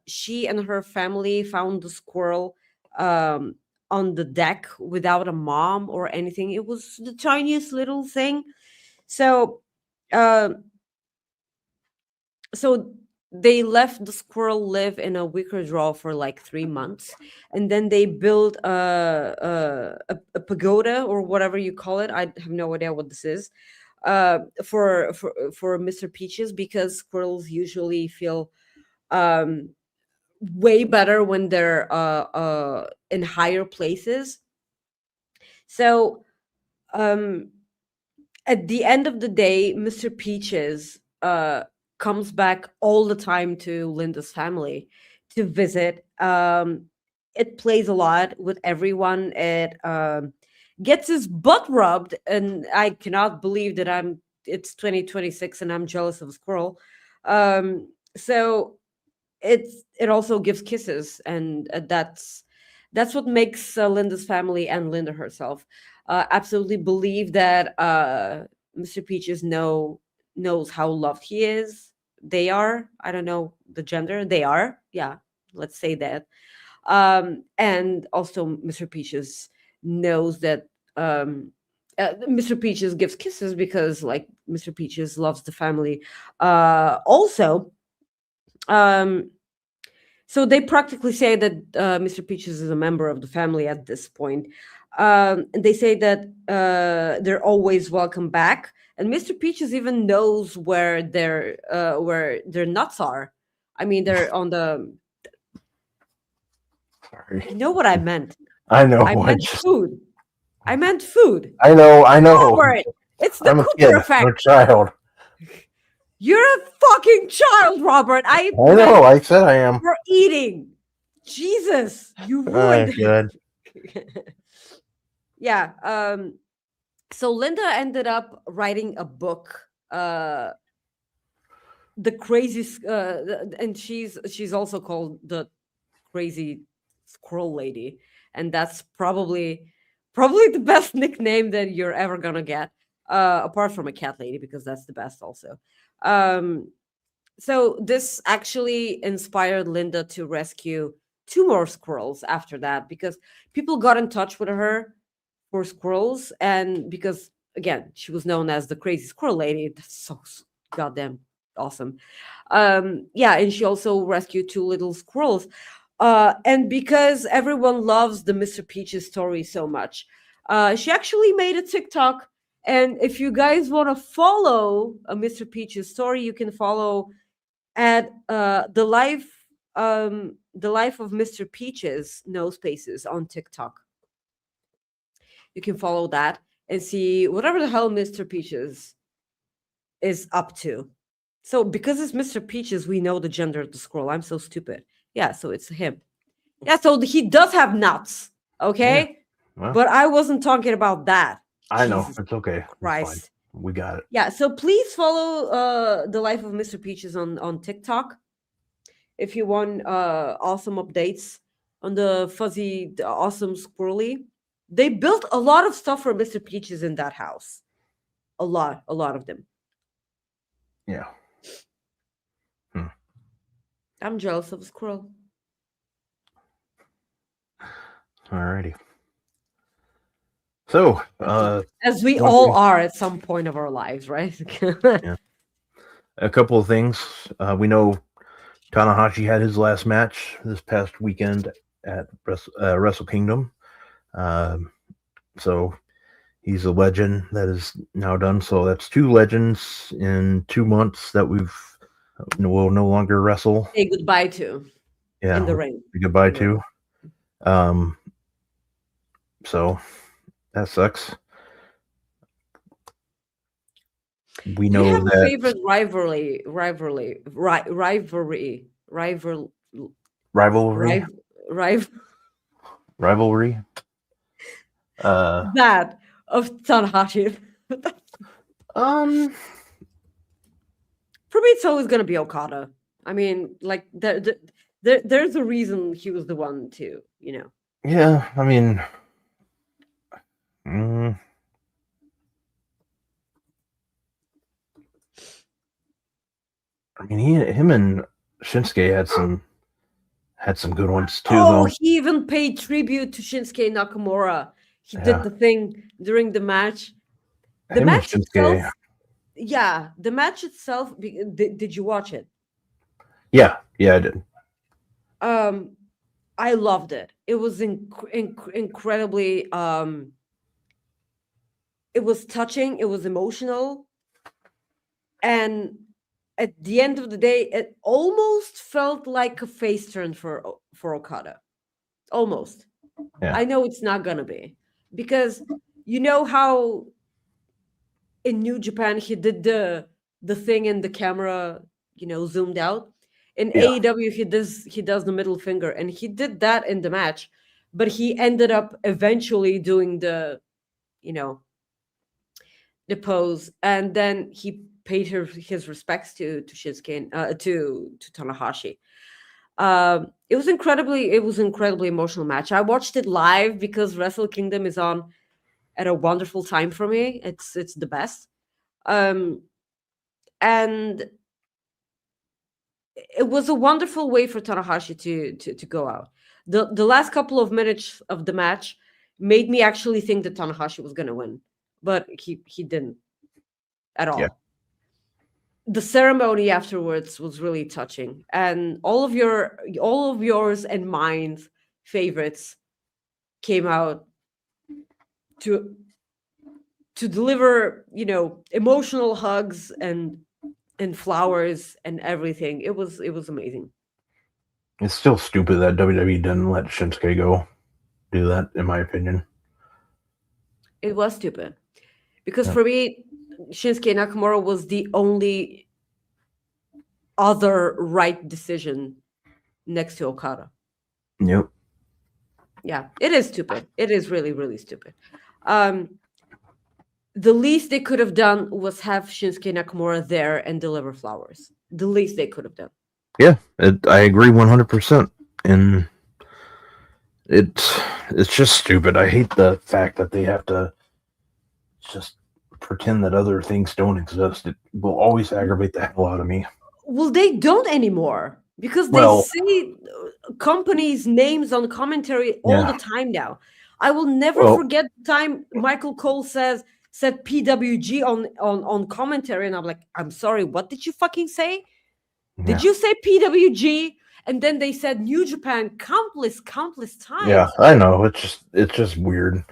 She and her family found the squirrel on the deck without a mom or anything. It was the tiniest little thing. So they left the squirrel live in a wicker draw for like 3 months, and then they built a pagoda or whatever you call it. I have no idea what this is, for Mr. Peaches, because squirrels usually feel way better when they're in higher places. So at the end of the day, Mr. Peaches comes back all the time to Linda's family to visit. It plays a lot with everyone. It gets his butt rubbed, and I cannot believe that it's 2026 and I'm jealous of a squirrel. So it also gives kisses, and that's what makes Linda's family and Linda herself absolutely believe that Mr. Peaches knows how loved he is. They are. I don't know the gender. They are. Yeah, let's say that. And also, Mr. Peaches knows that Mr. Peaches gives kisses because, like, Mr. Peaches loves the family. Also, so they practically say that Mr. Peaches is a member of the family at this point. And they say that they're always welcome back. And Mr. Peaches even knows where their nuts are. I mean, they're on the. Sorry. You know what I meant? I know. I meant food. I meant food. I know. Robert, it's the I'm a Cooper kid. Effect. I'm a child. You're a fucking child, Robert. I know. I said I am. You're eating. Jesus, you ruined Good. Yeah. So Linda ended up writing a book, the crazy, and she's also called the Crazy Squirrel Lady, and that's probably the best nickname that you're ever gonna get, apart from a cat lady, because that's the best also. So this actually inspired Linda to rescue 2 more squirrels after that, because people got in touch with her for squirrels, and because again she was known as the crazy squirrel lady. That's so goddamn awesome. Yeah, and she also rescued 2 little squirrels, and because everyone loves the Mr. Peaches story so much, she actually made a TikTok. And if you guys want to follow a Mr. Peaches story, you can follow at the life of Mr. Peaches, no spaces, on TikTok. You can follow that and see whatever the hell Mr. Peaches is up to. So because it's Mr. Peaches, we know the gender of the squirrel. I'm so stupid. Yeah, so it's him. Yeah, so he does have nuts, okay? Yeah. Well, but I wasn't talking about that. I know. Jesus It's okay. It's Christ. fine. We got it. Yeah, so please follow the life of Mr. Peaches on TikTok if you want awesome updates on the awesome squirrely. They built a lot of stuff for Mr. Peaches in that house. A lot of them. Yeah. I'm jealous of a squirrel. Alrighty. So, as we all are at some point of our lives, right? Yeah. A couple of things. We know Tanahashi had his last match this past weekend at Wrestle Kingdom. So he's a legend that is now done. So that's 2 legends in 2 months that will no longer wrestle. Say goodbye to. Yeah, in the ring. Goodbye to. So that sucks. We know Do you have that a favorite rivalry. That of Tanahashi. For me, it's always gonna be Okada. I mean, like there's a reason he was the one to, Yeah, I mean, him and Shinsuke had some good ones too. Oh, though. he even paid tribute to Shinsuke Nakamura. He did the thing during the match. The match itself. Yeah, the match itself. Did you watch it? Yeah, I did. I loved it. It was incredibly. It was touching. It was emotional, and at the end of the day, it almost felt like a face turn for Okada. Almost. Yeah. I know it's not gonna be, because you know how in New Japan he did the thing in the camera, zoomed out. In AEW he does the middle finger, and he did that in the match, but he ended up eventually doing the pose, and then he paid his respects to Shinsuke and to Tanahashi. It was incredibly emotional match. I watched it live because Wrestle Kingdom is on at a wonderful time for me. It's the best. And it was a wonderful way for Tanahashi to go out. The last couple of minutes of the match made me actually think that Tanahashi was going to win, but he didn't at all. Yeah. The ceremony afterwards was really touching, and all of yours and mine's favorites came out to deliver, emotional hugs and flowers and everything. It was amazing. It's still stupid that WWE didn't let Shinsuke go do that, in my opinion. It was stupid because for me, Shinsuke Nakamura was the only other right decision next to Okada. Yep. Yeah, it is stupid. It is really, really stupid. The least they could have done was have Shinsuke Nakamura there and deliver flowers. The least they could have done. Yeah, I agree 100%. And it's just stupid. I hate the fact that they have to just pretend that other things don't exist. It will always aggravate the hell out of me. Well, they don't anymore. because they Well, say companies' names on commentary all yeah. the time now. I will never Well, forget the time Michael Cole said PWG on commentary, and I'm like, I'm sorry, what did you fucking say? Did yeah. you say PWG? And then they said New Japan countless Yeah, times. I know. It's just weird.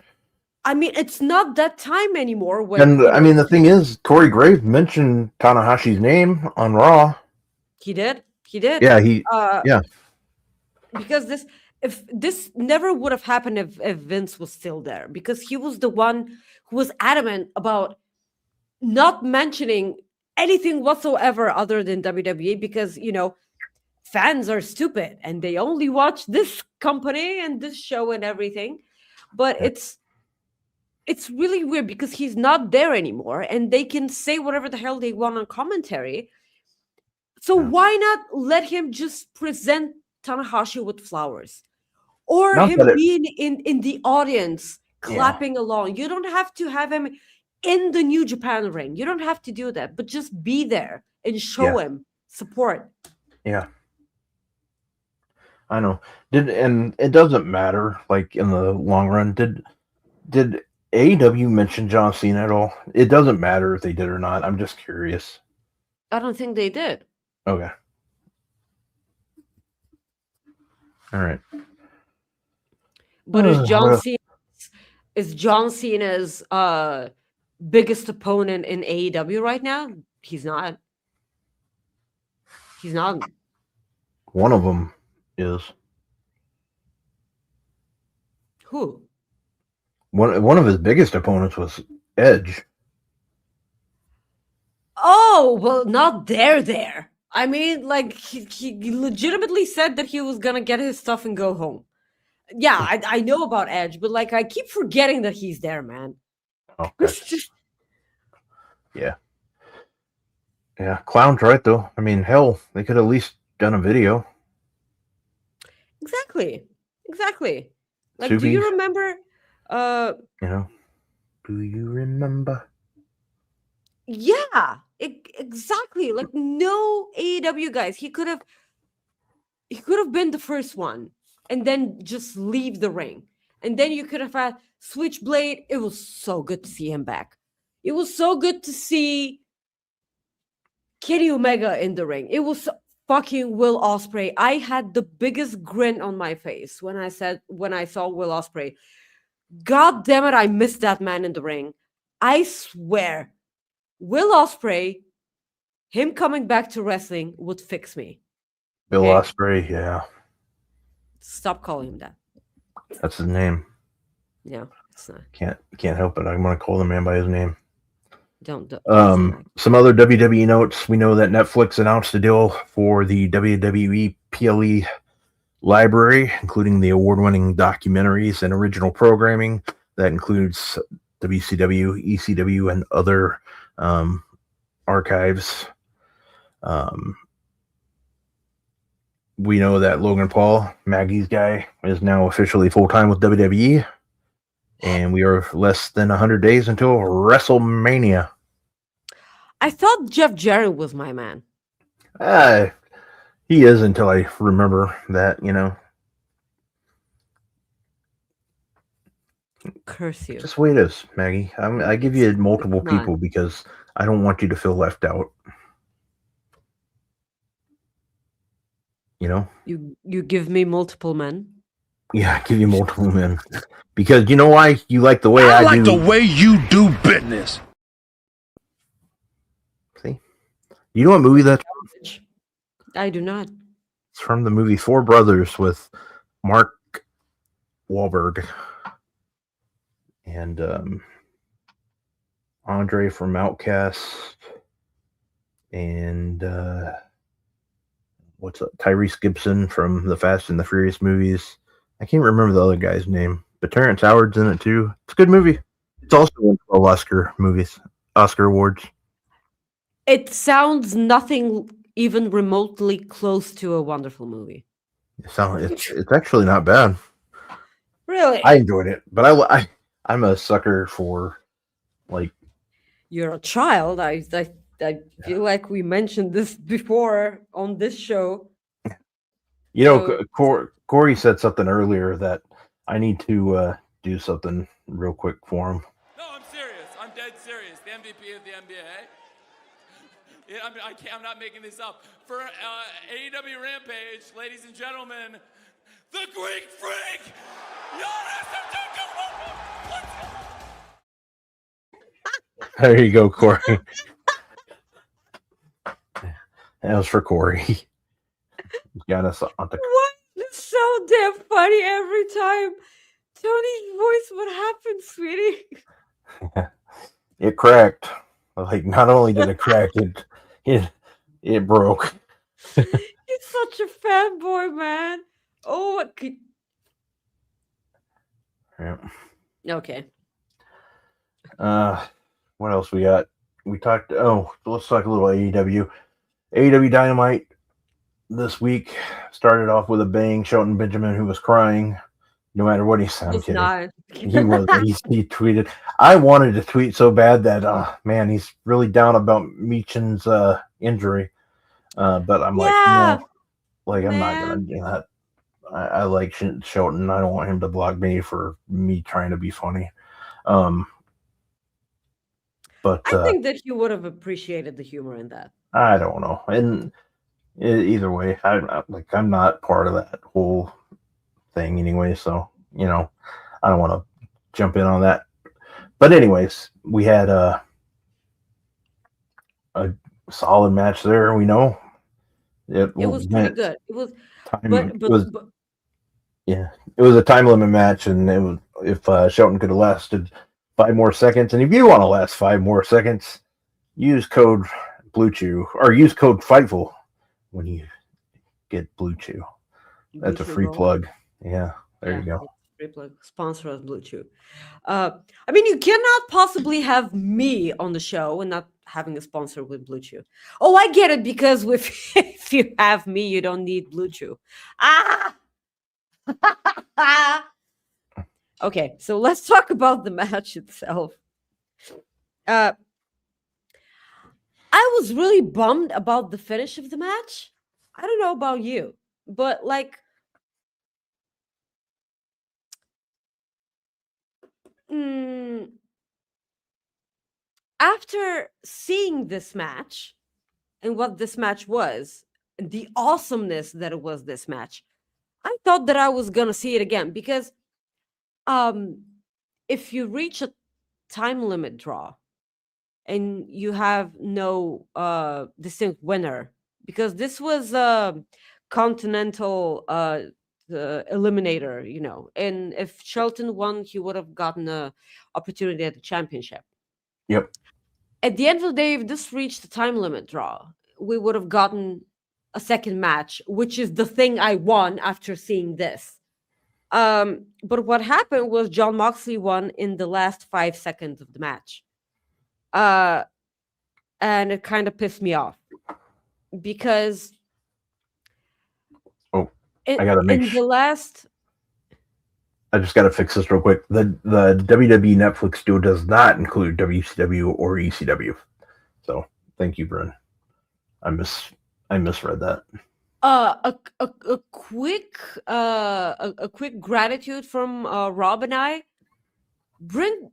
I mean, it's not that time anymore when, And you I know, mean, the thing is, Corey Graves mentioned Tanahashi's name on Raw. he did. He did. Yeah, yeah, Because this never would have happened if Vince was still there, because he was the one who was adamant about not mentioning anything whatsoever other than WWE, because, you know, fans are stupid and they only watch this company and this show and everything. But Yeah. it's really weird because he's not there anymore and they can say whatever the hell they want on commentary. So Yeah. why not let him just present Tanahashi with flowers, or Not him that it. being in the audience Yeah, clapping along? You don't have to have him in the New Japan ring. You don't have to do that, but just be there and show Yeah. him support. yeah. I know. And it doesn't matter. Like in the long run, did AEW mention John Cena at all? It doesn't matter if they did or not. I'm just curious. I don't think they did. Okay. All right. But What is John Cena's biggest opponent in AEW right now? He's not. He's not. One of them is Who? one of his biggest opponents was Edge. Oh, well, not there. I mean, like, he legitimately said that he was gonna get his stuff and go home. Yeah, I know about Edge, but like I keep forgetting that he's there, man. Oh, It's gotcha. just Yeah. Yeah. Clown's right though. I mean, hell, they could at least done a video. exactly. Like, do Subi, you remember? you know. Do you remember? Yeah, exactly. Like, no AEW guys. He could have been the first one and then just leave the ring. And then you could have had Switchblade. It was so good to see him back. It was so good to see Kenny Omega in the ring. It was fucking Will Ospreay. I had the biggest grin on my face when I saw Will Ospreay. God damn it, I missed that man in the ring. I swear, Will Ospreay, him coming back to wrestling would fix me. Bill Okay? Ospreay, yeah. Stop calling him that. That's his name. No, it's not. Can't help it. I'm gonna call the man by his name. Don't say that. Some other WWE notes. We know that Netflix announced a deal for the WWE PLE library, including the award-winning documentaries and original programming. That includes WCW, ECW, and other archives. We know that Logan Paul, Maggie's guy, is now officially full-time with WWE. And we are less than 100 days until WrestleMania. I thought Jeff Jarrett was my man. He is until I remember that, you know. Curse you. Just the way it is, Maggie. I give you multiple It's not. people because I don't want you to feel left out. You know? You give me multiple men. Yeah, I give you multiple men. Because you know why? You like the way I like do. the way you do business. See? You know what movie that's I do not. It's from the movie Four Brothers with Mark Wahlberg and Andre from Outcast and Tyrese Gibson from the Fast and the Furious movies. I can't remember the other guy's name, but Terrence Howard's in it too. It's a good movie. It's also won 12 Oscar awards. It sounds nothing even remotely close to a wonderful movie. It's actually not bad. Really? I enjoyed it, but I'm a sucker for like. You're a child. I feel like we mentioned this before on this show. You know, So Corey said something earlier that I need to do something real quick for him. No, I'm serious. I'm dead serious. The MVP of the NBA. Yeah, I'm not making this up. For AEW Rampage, ladies and gentlemen, the Greek Freak, Giannis Antetokounmpo. There you go, Corey. That was for Corey. He's got us on the. what? It's so damn funny every time. Tony's voice, what happened, sweetie? It cracked. Like, not only did it crack, it broke. He's such a fanboy, man. Oh, what could... Yeah. Okay. What else we got? We talked. Oh, let's talk a little AEW. AEW Dynamite this week started off with a bang. Shelton Benjamin, who was crying, no matter what he said. It's not. He was. He tweeted. I wanted to tweet so bad that man, he's really down about Meechan's injury. But I'm like, no, like I'm not gonna do that. I like Shelton. I don't want him to block me for me trying to be funny. But I think that you would have appreciated the humor in that. I don't know. And either way, I'm not part of that whole thing anyway. So, you know, I don't want to jump in on that. But anyways, we had a solid match there. We know it was pretty good. It was, yeah, it was a time limit match, and it was if Shelton could have lasted 5 more seconds, and if you want to last 5 more seconds, use code BlueChew or use code Fightful when you get BlueChew. That's a free plug. Yeah, there you go. Free plug. Sponsor us, BlueChew. I mean, you cannot possibly have me on the show and not having a sponsor with BlueChew. Oh, I get it, because if you have me, you don't need BlueChew. Okay, so let's talk about the match itself. I was really bummed about the finish of the match. I don't know about you, but like, after seeing this match and what this match was, and the awesomeness that it was this match, I thought that I was gonna see it again, because if you reach a time limit draw and you have no distinct winner, because this was a continental eliminator, you know, and if Shelton won, he would have gotten an opportunity at the championship. Yep. At the end of the day, if this reached the time limit draw, we would have gotten a second match, which is the thing I won after seeing this. But what happened was Jon Moxley won in the last 5 seconds of the match. And it kind of pissed me off, because I gotta make the last. I just gotta fix this real quick. The WWE Netflix deal does not include WCW or ECW. So thank you, Bryn. I misread that. A quick gratitude from Rob and I. Bryn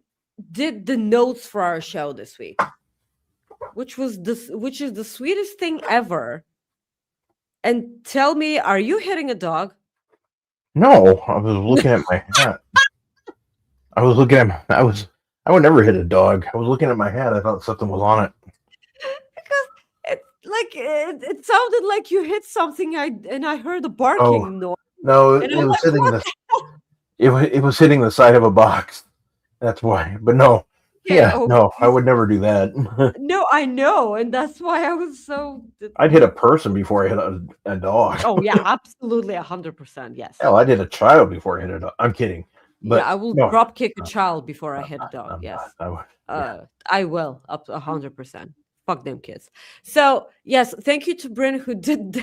did the notes for our show this week, which is the sweetest thing ever. And tell me, are you hitting a dog? No, I was looking at my hat. I would never hit a dog. I was looking at my hat. I thought something was on it. It sounded like you hit something. I heard a barking noise. No, it was hitting it was hitting the side of a box. That's why. But no. No, I would never do that. No, I know, and that's why I was so. I'd hit a person before I hit a dog. Oh yeah, absolutely, 100%. Yes. Hell, I did a child before I hit a dog. I'm kidding. But yeah, I will drop kick a child before I hit a dog. Yes, I will up 100%. Fuck them kids. So yes, thank you to Bryn who did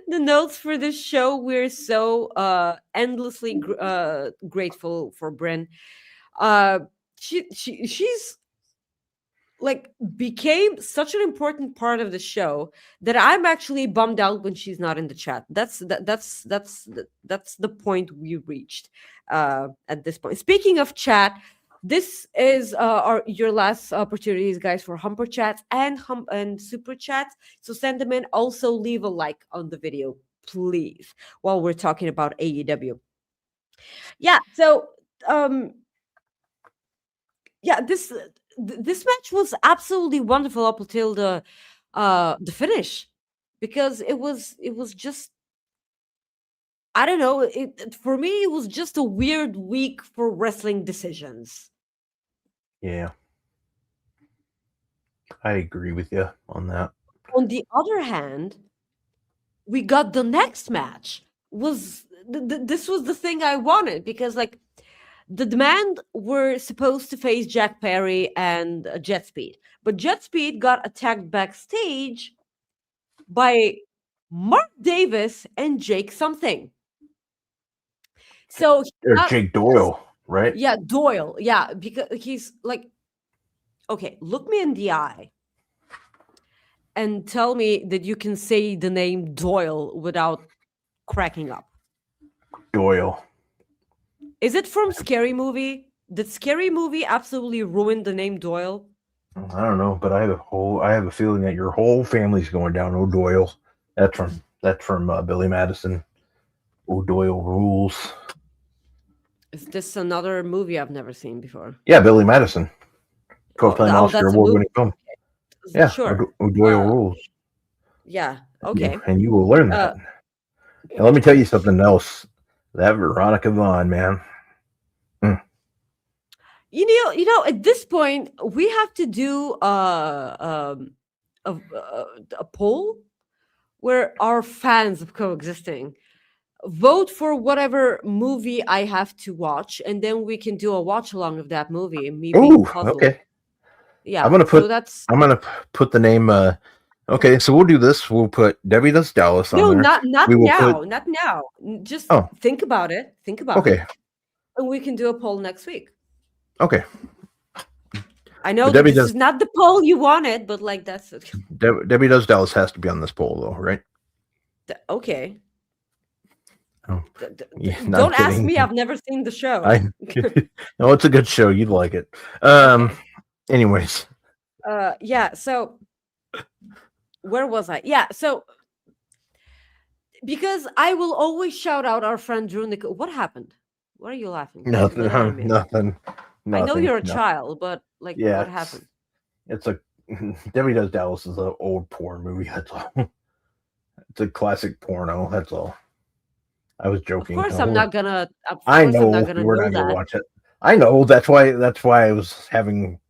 the notes for this show. We're so endlessly grateful for Bryn. She's like became such an important part of the show that I'm actually bummed out when she's not in the chat. That's the point we reached at this point. Speaking of chat, this is your last opportunities, guys, for humper chats and super chats. So send them in. Also, leave a like on the video, please, while we're talking about AEW. Yeah. So yeah, this match was absolutely wonderful up until the finish, because it was just, I don't know, for me it was just a weird week for wrestling decisions. Yeah. I agree with you on that. On the other hand, we got the next match. This was the thing I wanted, because like the Demand were supposed to face Jack Perry and Jet Speed, but Jet Speed got attacked backstage by Mark Davis and Jake something. So Or Jake Doyle, right? yeah, Doyle. Yeah, because he's like, okay, look me in the eye and tell me that you can say the name Doyle without cracking up. Doyle. Is it from Scary Movie? Did Scary Movie absolutely ruin the name Doyle? I don't know, but I have a feeling that your whole family's going down O'Doyle. That's from Billy Madison. O'Doyle rules. Is this another movie I've never seen before? Yeah, Billy Madison, 12-time Oscar that's a award-winning film. Yeah, sure. O'Doyle rules. Yeah. Okay. And you will learn that. And let me tell you something else. That Veronica Vaughn, man. You know, at this point, we have to do a poll where our fans of Coexisting vote for whatever movie I have to watch, and then we can do a watch along of that movie. And me being puzzled. Okay. Yeah, I'm gonna put the name. Okay, so we'll do this. We'll put Debbie Does Dallas on there. not now, not now. Just think about it. Think about it. And we can do a poll next week. Okay. I know that this is not the poll you wanted, but like that's it. Debbie Does Dallas has to be on this poll, though, right? Okay. Oh, don't ask me. I've never seen the show. No, it's a good show. You'd like it. Anyways. Yeah. So, where was I? Yeah. So, because I will always shout out our friend Drew Nicole. What happened? What are you laughing? Nothing. I know you're a child, but like, what happened? It's a Debbie Does Dallas is an old porn movie. That's all. It's a classic porno. That's all. I was joking. Of course, I'm not gonna. I know we're not gonna watch it. I know. That's why I was having.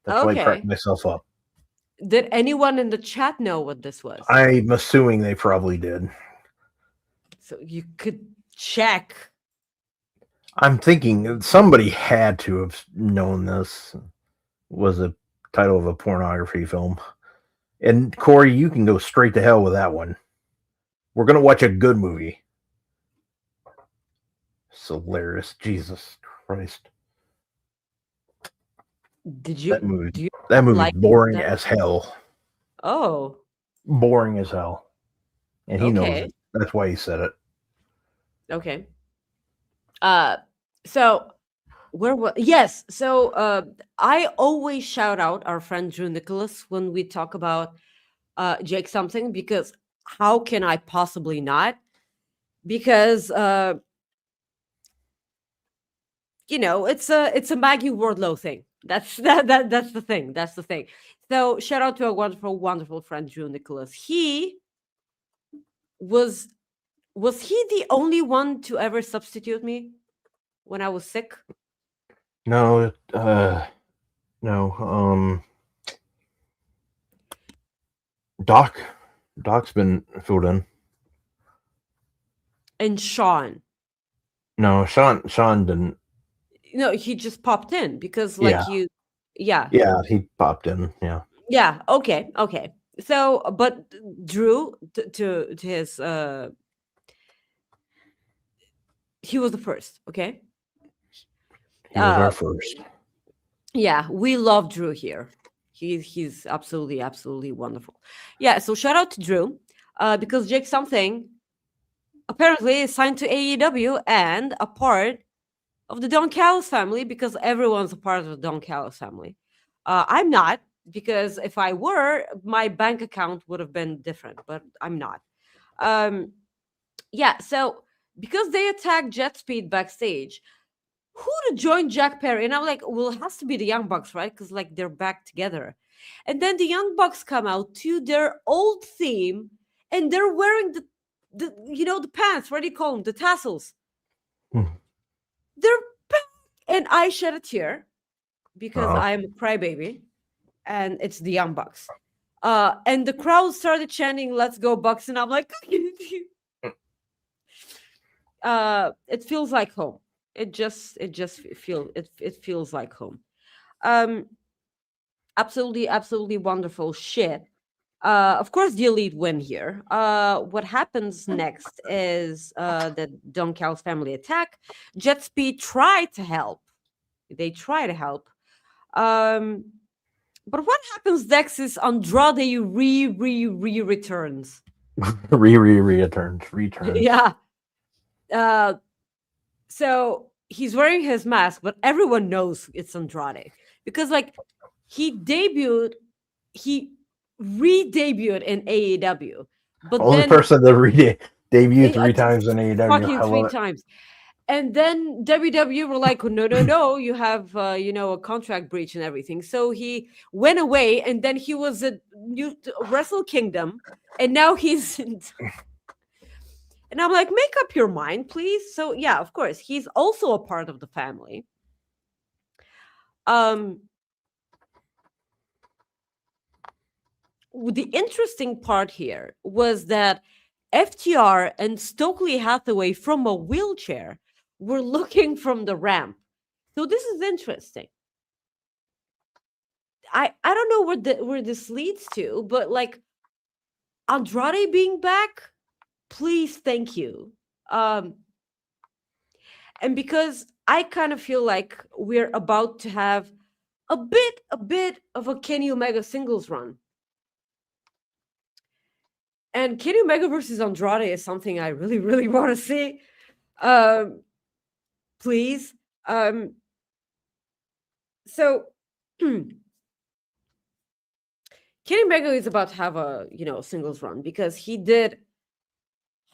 That's why I cracked myself up. Did anyone in the chat know what this was? I'm assuming they probably did. So you could check. I'm thinking somebody had to have known this was a title of a pornography film. And Corey, you can go straight to hell with that one. We're going to watch a good movie. It's hilarious. Jesus Christ. Did you? That movie like boring as hell. Oh. Boring as hell. And he knows it. That's why he said it. Okay. So where was yes, so I always shout out our friend Drew Nicholas when we talk about Jake something, because how can I possibly not? Because you know, it's a Maggie Wardlow thing. That's the thing. That's the thing. So shout out to our wonderful friend Drew Nicholas. He was he the only one to ever substitute me when I was sick? No, Doc's been filled in. And Sean. No, Sean didn't. No, he just popped in because like Yeah, he popped in. Yeah. Yeah. Okay. So, but Drew, to his, he was the first. Okay. He was our first. Yeah, we love Drew here. He's absolutely wonderful. Yeah, so shout out to Drew, because Jake Something apparently is signed to AEW and a part of the Don Callis family, because everyone's a part of the Don Callis family. I'm not, because if I were, my bank account would have been different, but I'm not. Yeah, so because they attacked Jet Speed backstage, who to join Jack Perry? And I'm like, well, it has to be the Young Bucks, right? Because like they're back together. And then the Young Bucks come out to their old theme, and they're wearing the the pants. What do you call them? The tassels. Hmm. They're back, and I shed a tear because Uh-huh. I am a crybaby, and it's the Young Bucks. And the crowd started chanting, "Let's go Bucks!" And I'm like, it feels like home. It feels like home. Absolutely wonderful shit. Of course, the Elite win here. What happens next is the Don Callis family attack. Jet Speed try to help. They try to help. But what happens next is Andrade returns. returns. Yeah. So he's wearing his mask, but everyone knows it's Andrade because, like, he re-debuted in AEW, but Only then person that debuted three uh, times in AEW. fucking I three love it. times. And then WWE were like, no, you have, a contract breach and everything. So he went away, and then he was at Wrestle Kingdom, and now he's in. And I'm like, make up your mind, please. So yeah, of course, he's also a part of the family. The interesting part here was that FTR and Stokely Hathaway from a wheelchair were looking from the ramp. So this is interesting. I don't know where this leads to, but like Andrade being back, please, thank you. And because I kind of feel like we're about to have a bit of a Kenny Omega singles run. And Kenny Omega versus Andrade is something I really want to see. Please. So Kenny Omega is about to have a singles run because he did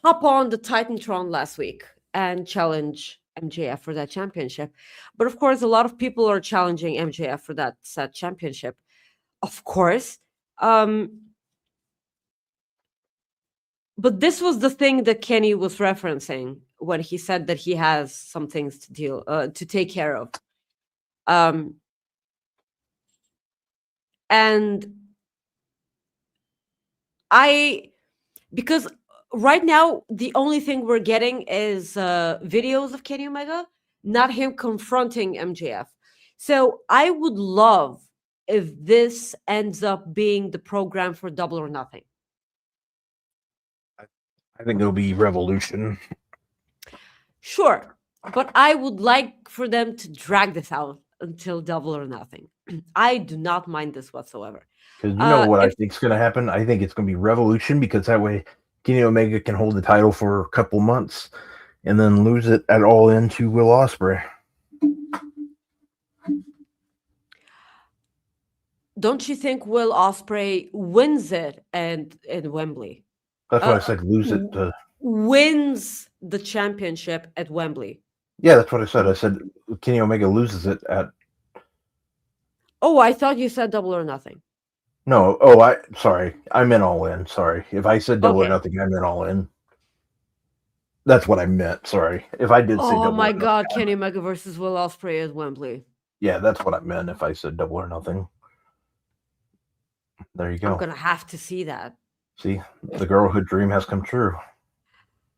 hop on the Titantron last week and challenge MJF for that championship. But of course, a lot of people are challenging MJF for that said championship. Of course. But this was the thing that Kenny was referencing when he said that he has some things to take care of. And because right now the only thing we're getting is videos of Kenny Omega, not him confronting MJF. So I would love if this ends up being the program for Double or Nothing. I think it'll be Revolution. Sure, but I would like for them to drag this out until Double or Nothing. I do not mind this whatsoever. Because you know what I think is going to happen? I think it's going to be Revolution, because that way Kenny Omega can hold the title for a couple months and then lose it at All In to Will Ospreay. Don't you think Will Ospreay wins it in Wembley? That's what I said. Lose it. Wins the championship at Wembley. Yeah, that's what I said. I said Kenny Omega loses it at. Oh, I thought you said Double or Nothing. No. Sorry. I meant All In. Sorry. If I said Double or Nothing, I meant All In. That's what I meant. Sorry. If I did say Double or Nothing. Oh my God, Kenny Omega versus Will Ospreay at Wembley. Yeah, that's what I meant if I said Double or Nothing. There you go. I'm gonna have to see that. See, the girlhood dream has come true.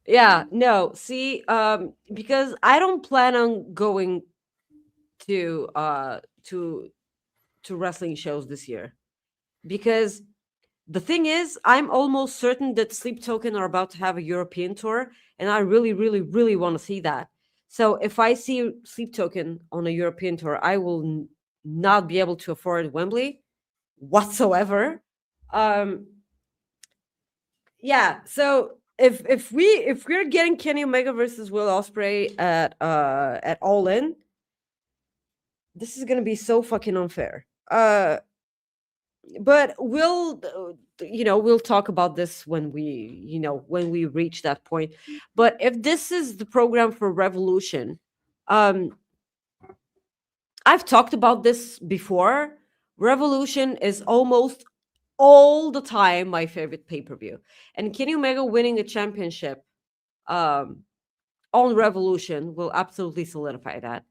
Yeah, no, see, because I don't plan on going to wrestling shows this year, because the thing is, I'm almost certain that Sleep Token are about to have a European tour, and I really want to see that. So if I see Sleep Token on a European tour, I will not be able to afford Wembley. whatsoever. Yeah, so if we're getting Kenny Omega versus Will Ospreay at All In, this is gonna be so fucking unfair. But we'll talk about this when we reach that point. But if this is the program for Revolution, I've talked about this before. Revolution is almost all the time my favorite pay-per-view, and Kenny Omega winning a championship on Revolution will absolutely solidify that.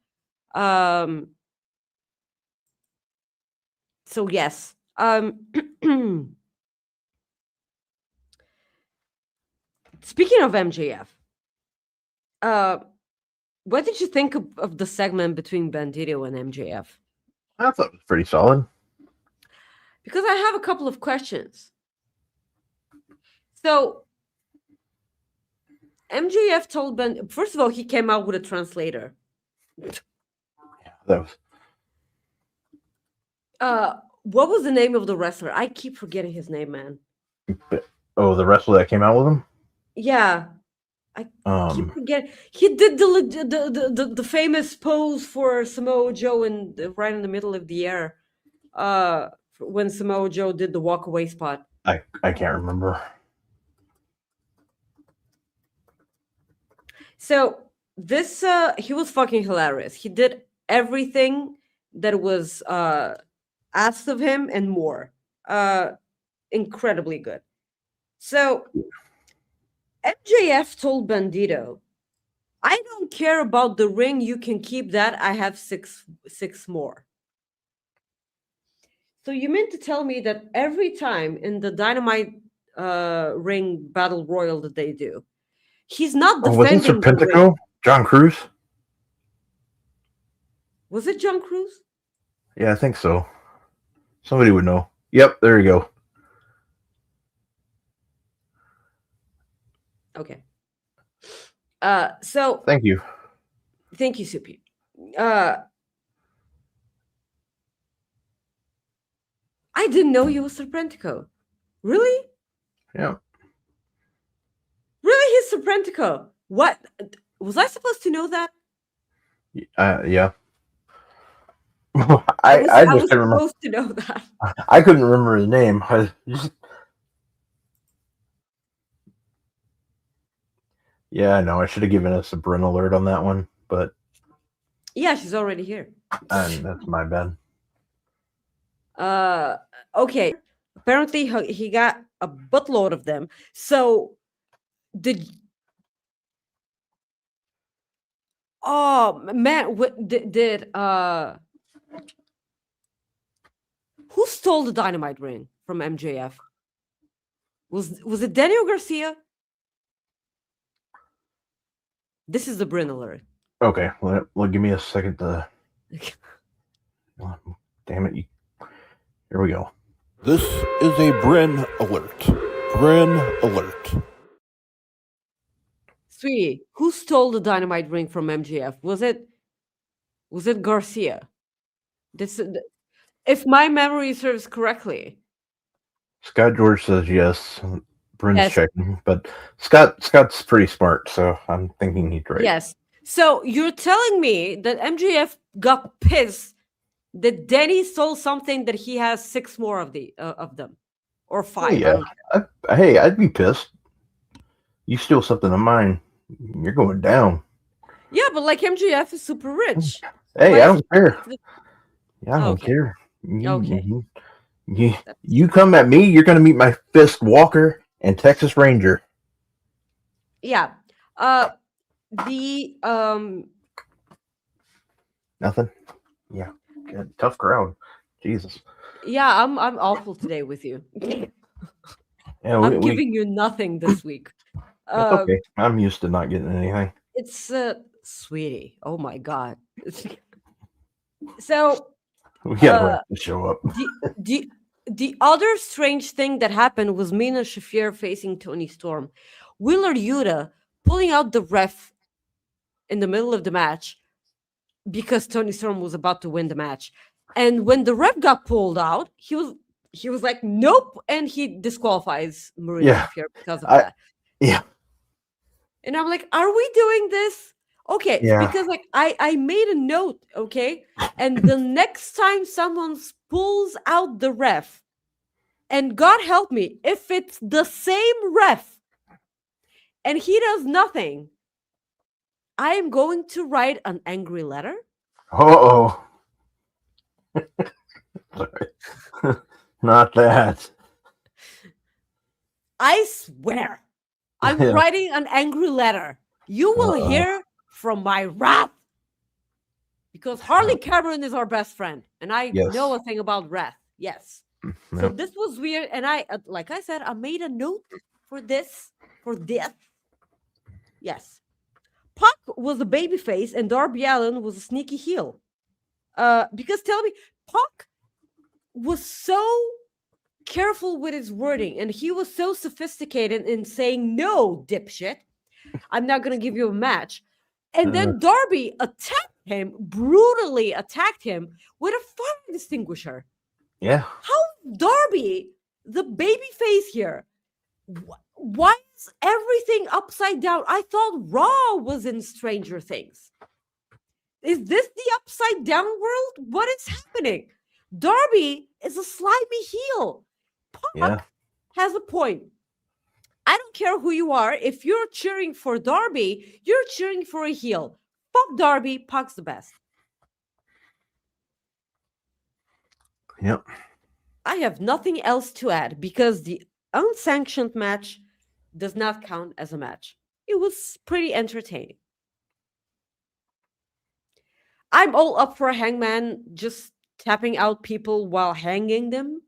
So yes. Speaking of MJF, what did you think of the segment between Bandito and MJF? I thought it was pretty solid. Because I have a couple of questions. So MJF told Ben, first of all, he came out with a translator. Yeah, that was. What was the name of the wrestler? I keep forgetting his name, man. The wrestler that came out with him. Yeah, I keep forgetting. He did the famous pose for Samoa Joe right in the middle of the air. When Samoa Joe did the walk away spot. I can't remember. So this he was fucking hilarious. He did everything that was asked of him and more. Incredibly good. So MJF told Bandito, I don't care about the ring, you can keep that. I have six more. So you meant to tell me that every time in the Dynamite ring battle royal that they do, he's not defending. Was it Serpentico? John Cruz? Was it John Cruz? Yeah, I think so. Somebody would know. Yep, there you go. Okay. So thank you, Supi. I didn't know you was Serpentico. Really? Yeah. Really, he's Serpentico. What? Was I supposed to know that? Yeah. I was just couldn't supposed to know that. I couldn't remember his name. Yeah, I know. I should have given us a Bryn alert on that one, but yeah, she's already here. That's my bad. Okay. Apparently, he got a buttload of them. So, oh man, what did who stole the Dynamite ring from MJF? Was it Daniel Garcia? This is the Bryn alert. Okay, well, give me a second to. Damn it! Here we go. This is a Bryn alert. Bryn alert. Sweetie, who stole the Dynamite ring from MJF? Was it Garcia? If my memory serves correctly. Scott George says yes. Bryn's yes. checking, but Scott's pretty smart, so I'm thinking he's right. Yes. So you're telling me that MJF got pissed that Denny stole something that he has 6 more of them, or 5? Yeah. Hey, I'd be pissed. You steal something of mine, you're going down. Yeah, but like MJF is super rich. Hey, I don't care. Yeah, I don't care. Okay. You come at me, you're going to meet my Fist Walker and Texas Ranger. Yeah. Nothing. Yeah. Good. Tough crowd. Jesus. Yeah, I'm awful today with you. Yeah, I'm giving you nothing this week. That's okay. I'm used to not getting anything. It's sweetie. Oh my god. So we gotta show up. The other strange thing that happened was Mina Shafir facing Toni Storm. Wheeler Yuta pulling out the ref in the middle of the match because Toni Storm was about to win the match. And when the ref got pulled out, he was he was like, nope, and he disqualifies Maria Yeah. Shafir because of I- that. Yeah. And I'm like, are we doing this? Okay, Yeah. because like I made a note, okay? And the next time someone pulls out the ref, and God help me, if it's the same ref and he does nothing, I am going to write an angry letter. Uh-oh. Sorry. Not that. I swear, I'm Yeah. writing an angry letter. You will Uh-oh. hear from my wrath. Because Harley Cameron is our best friend. And I Yes. know a thing about wrath. Yes. So Yep. this was weird. And I, like I said, I made a note for this. Yes. Pac was a baby face and Darby Allin was a sneaky heel. Because tell me, Pac was so careful with his wording and he was so sophisticated in saying, no, dipshit, I'm not going to give you a match. And then Darby brutally attacked him with a fire extinguisher. Yeah. How Darby, the baby face here, why is everything upside down? I thought Raw was in Stranger Things. Is this the upside down world? What is happening? Darby is a slimy heel. Pac has a point. I don't care who you are. If you're cheering for Darby, you're cheering for a heel. Fuck Darby. Pac's the best. Yep. I have nothing else to add because the unsanctioned match does not count as a match. It was pretty entertaining. I'm all up for a Hangman just tapping out people while hanging them.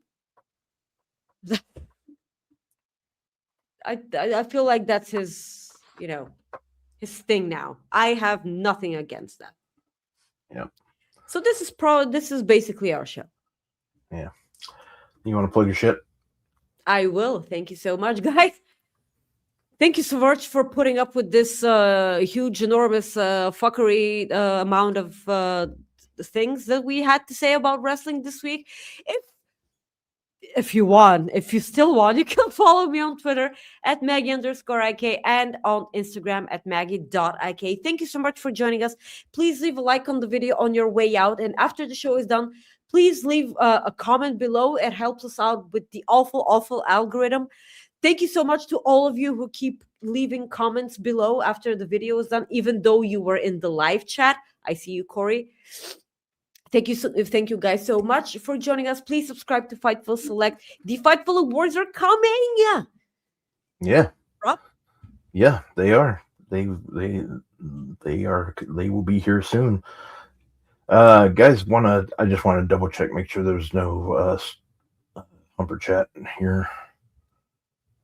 I feel like that's his, his thing now. I have nothing against that. Yep. So this is basically our show. Yeah. You want to plug your shit? I will. Thank you so much, guys. Thank you so much for putting up with this huge, enormous fuckery amount of things that we had to say about wrestling this week. If you still want, you can follow me on Twitter at Maggie_IK and on Instagram at Maggie.IK. Thank you so much for joining us. Please leave a like on the video on your way out. And after the show is done, please leave a comment below. It helps us out with the awful algorithm. Thank you so much to all of you who keep leaving comments below after the video is done, even though you were in the live chat. I see you, Corey. Thank you guys so much for joining us. Please subscribe to Fightful Select. The Fightful Awards are coming. Yeah. Rob? Yeah, they are. They are. They will be here soon. Guys, I just want to double check, make sure there's no humper chat here.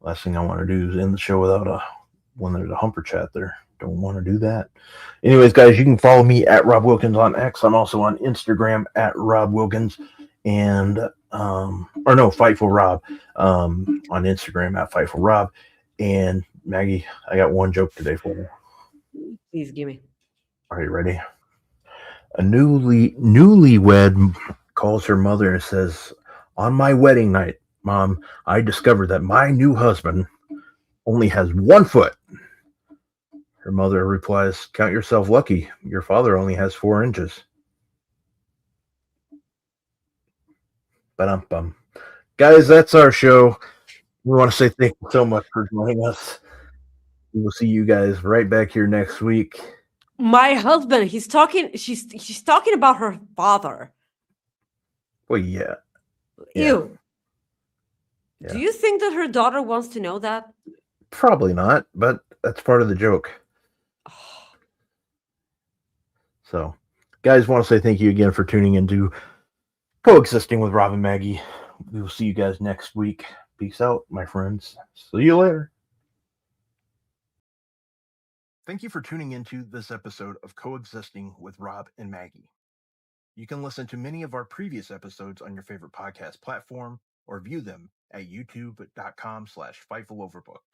Last thing I want to do is end the show without when there's a humper chat there. Don't want to do that. Anyways, guys, you can follow me at Rob Wilkins on X. I'm also on Instagram at Rob Wilkins and Fightful Rob on Instagram at Fightful Rob. And Maggie, I got one joke today for you. Please give me. Are you ready? A newlywed calls her mother and says, "On my wedding night, Mom, I discovered that my new husband only has 1 foot." Her mother replies, "Count yourself lucky. Your father only has 4 inches." Ba-dum-bum. Guys, that's our show. We want to say thank you so much for joining us. We will see you guys right back here next week. My husband, she's talking about her father. Well, yeah. Ew. Yeah. Do you think that her daughter wants to know that? Probably not, but that's part of the joke. So, guys, want to say thank you again for tuning into Coexisting with Rob and Maggie. We will see you guys next week. Peace out, my friends. See you later. Thank you for tuning into this episode of Coexisting with Rob and Maggie. You can listen to many of our previous episodes on your favorite podcast platform or view them at youtube.com/FightfulOverbooked.